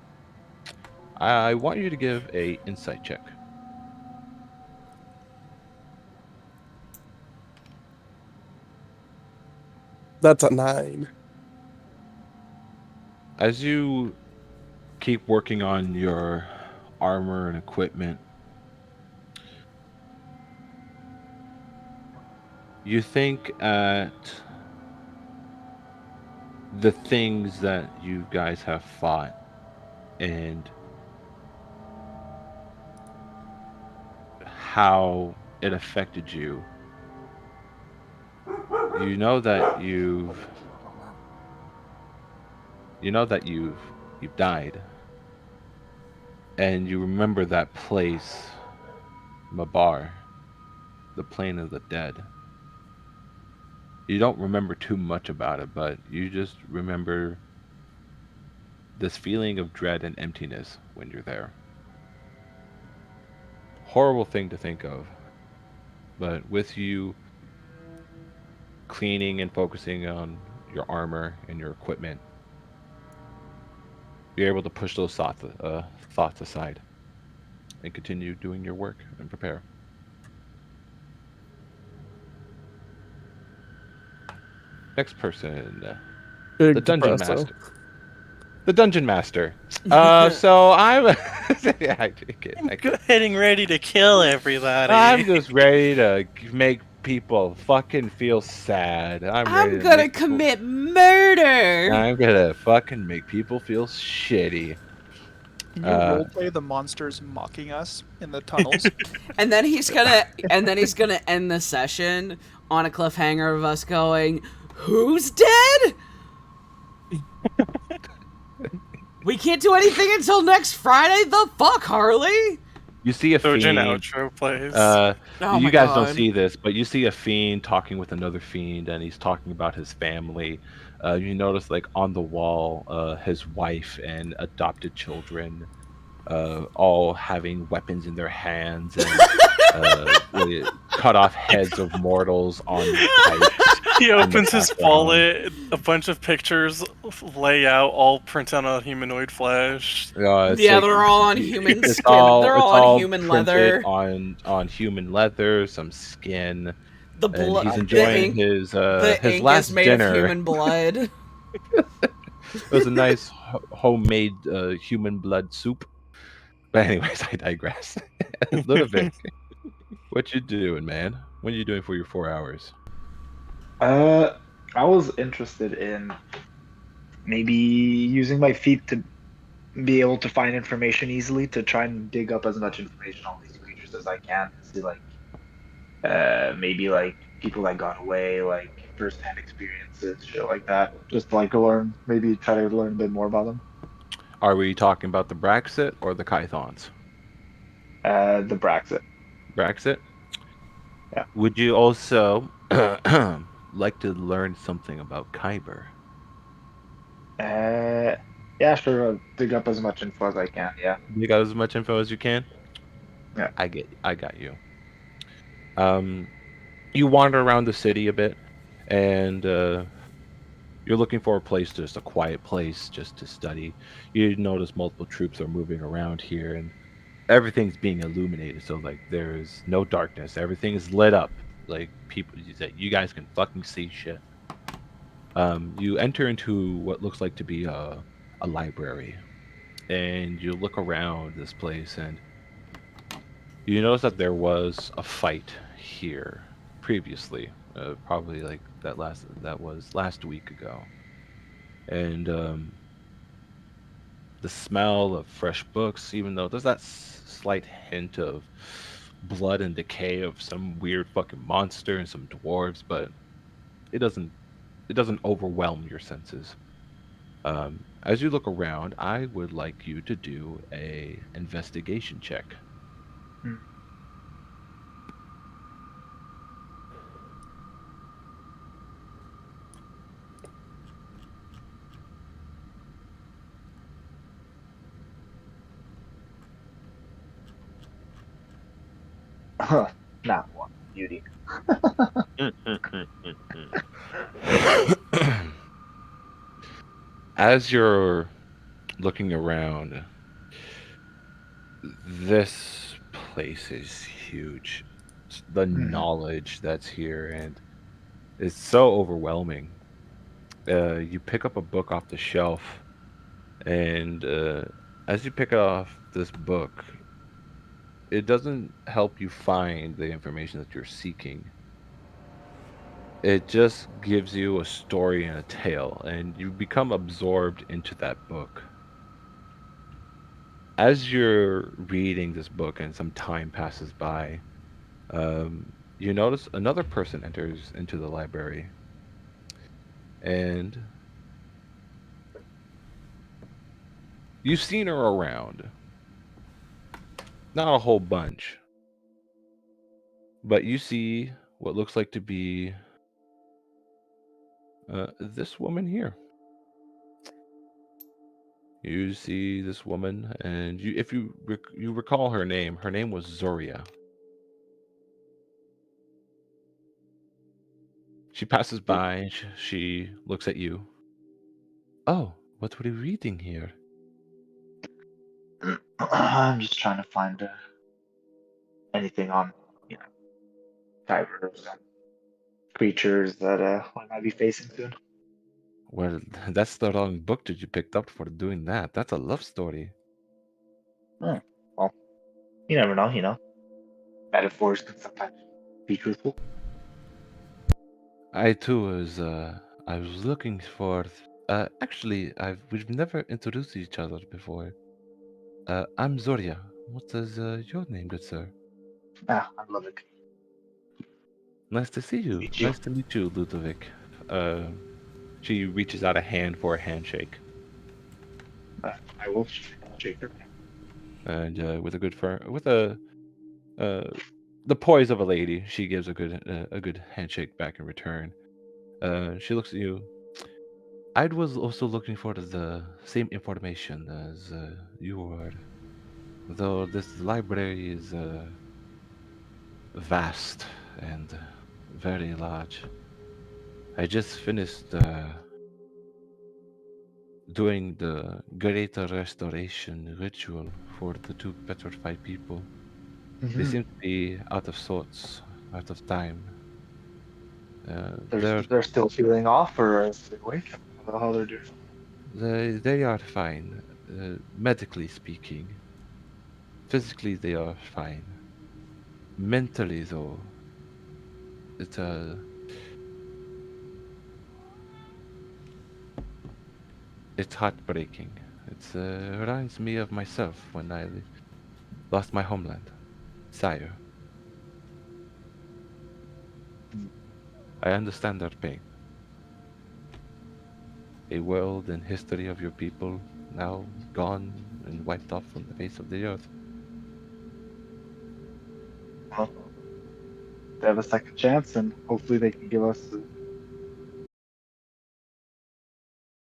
I want you to give a insight check. That's a 9. As you keep working on your armor and equipment, you think at the things that you guys have fought and how it affected you. You know that you've died, and you remember that place, Mabar, the plane of the dead. You don't remember too much about it, but you just remember this feeling of dread and emptiness when you're there. Horrible thing to think of, but with you cleaning and focusing on your armor and your equipment, you're able to push those thoughts aside and continue doing your work and prepare. Next person, Big the Dungeon depresso. Master. The Dungeon Master. So I'm Getting ready to kill everybody. I'm just ready to make people fucking feel sad. I'm gonna commit murder. I'm gonna fucking make people feel shitty. Can you roleplay the monsters mocking us in the tunnels? And then he's gonna end the session on a cliffhanger of us going, "Who's dead?" We can't do anything until next Friday? The fuck, Harley? You see a Trojan fiend. outro plays. Oh You my guys don't God. see this, but you see a fiend talking with another fiend, and he's talking about his family. You notice, like on the wall, his wife and adopted children, all having weapons in their hands, and the cut off heads of mortals on pikes. He in the opens his background. wallet, a bunch of pictures lay out, all printed on humanoid flesh. It's Yeah, like they're all on human it's skin. They're all on all human printed leather. on human leather, some skin, The and blood, he's the enjoying ink, the his ink is last made of dinner. human blood. It was a nice homemade human blood soup. But anyways, I digress. Ludovic, what you doing, man? What are you doing for your 4 hours? I was interested in maybe using my feet to be able to find information easily to try and dig up as much information on these creatures as I can. See, like, maybe like people that got away, like first-hand experiences, shit like that. Just like learn, maybe try to learn a bit more about them. Are we talking about the Braxit or the Kythons? The Braxit. Braxit? Yeah. Would you also like to learn something about Kyber? Yeah, sure. I'll dig up as much info as I can. Yeah. You got as much info as you can? Yeah. I got you. You wander around the city a bit, and you're looking for a place, just a quiet place, just to study. You notice multiple troops are moving around here, and everything's being illuminated. So like, there's no darkness. Everything is lit up. Like people, you guys can fucking see shit. You enter into what looks like to be a library, and you look around this place, and you notice that there was a fight here previously, probably like that was last week ago, and the smell of fresh books, even though there's that slight hint of blood and decay of some weird fucking monster and some dwarves, but it doesn't it doesn't overwhelm your senses. As you look around, I would like you to do a investigation check. Hmm. Not one beauty. As you're looking around, this place is huge. The Mhm. knowledge that's here, and it's so overwhelming. You pick up a book off the shelf, and as you pick off this book, it doesn't help you find the information that you're seeking. It just gives you a story and a tale, and you become absorbed into that book. As you're reading this book and some time passes by, you notice another person enters into the library, and you've seen her around. Not a whole bunch, but you see what looks like to be this woman here. You see this woman, and if you recall her name was Zoria. She passes by, and she looks at you. Oh, what were you reading here? I'm just trying to find anything on, you know, divers and creatures that I might be facing soon. Well, that's the wrong book that you picked up for doing that. That's a love story. Oh, well, you never know, you know. Metaphors can sometimes be truthful. I too I was looking for actually we've never introduced each other before. I'm Zoria. What is your name, good sir? Ah, I love it. Nice to see you. Meet you. Nice to meet you, Ludovic. She reaches out a hand for a handshake. I will shake her. And with a good with the poise of a lady, she gives a good handshake back in return. She looks at you. I was also looking for the same information as you were, though this library is vast and very large. I just finished doing the greater restoration ritual for the two petrified people. They Mm-hmm. seem to be out of sorts, out of time. They're They're they're still feeling off, or are they awake? How they're doing? they are fine, medically speaking. Physically, they are fine. Mentally, though, it's it's heartbreaking. It reminds me of myself when I lost my homeland, sire. I understand their pain. A world and history of your people now gone and wiped off from the face of the earth. Well, they have a second chance, and hopefully they can give us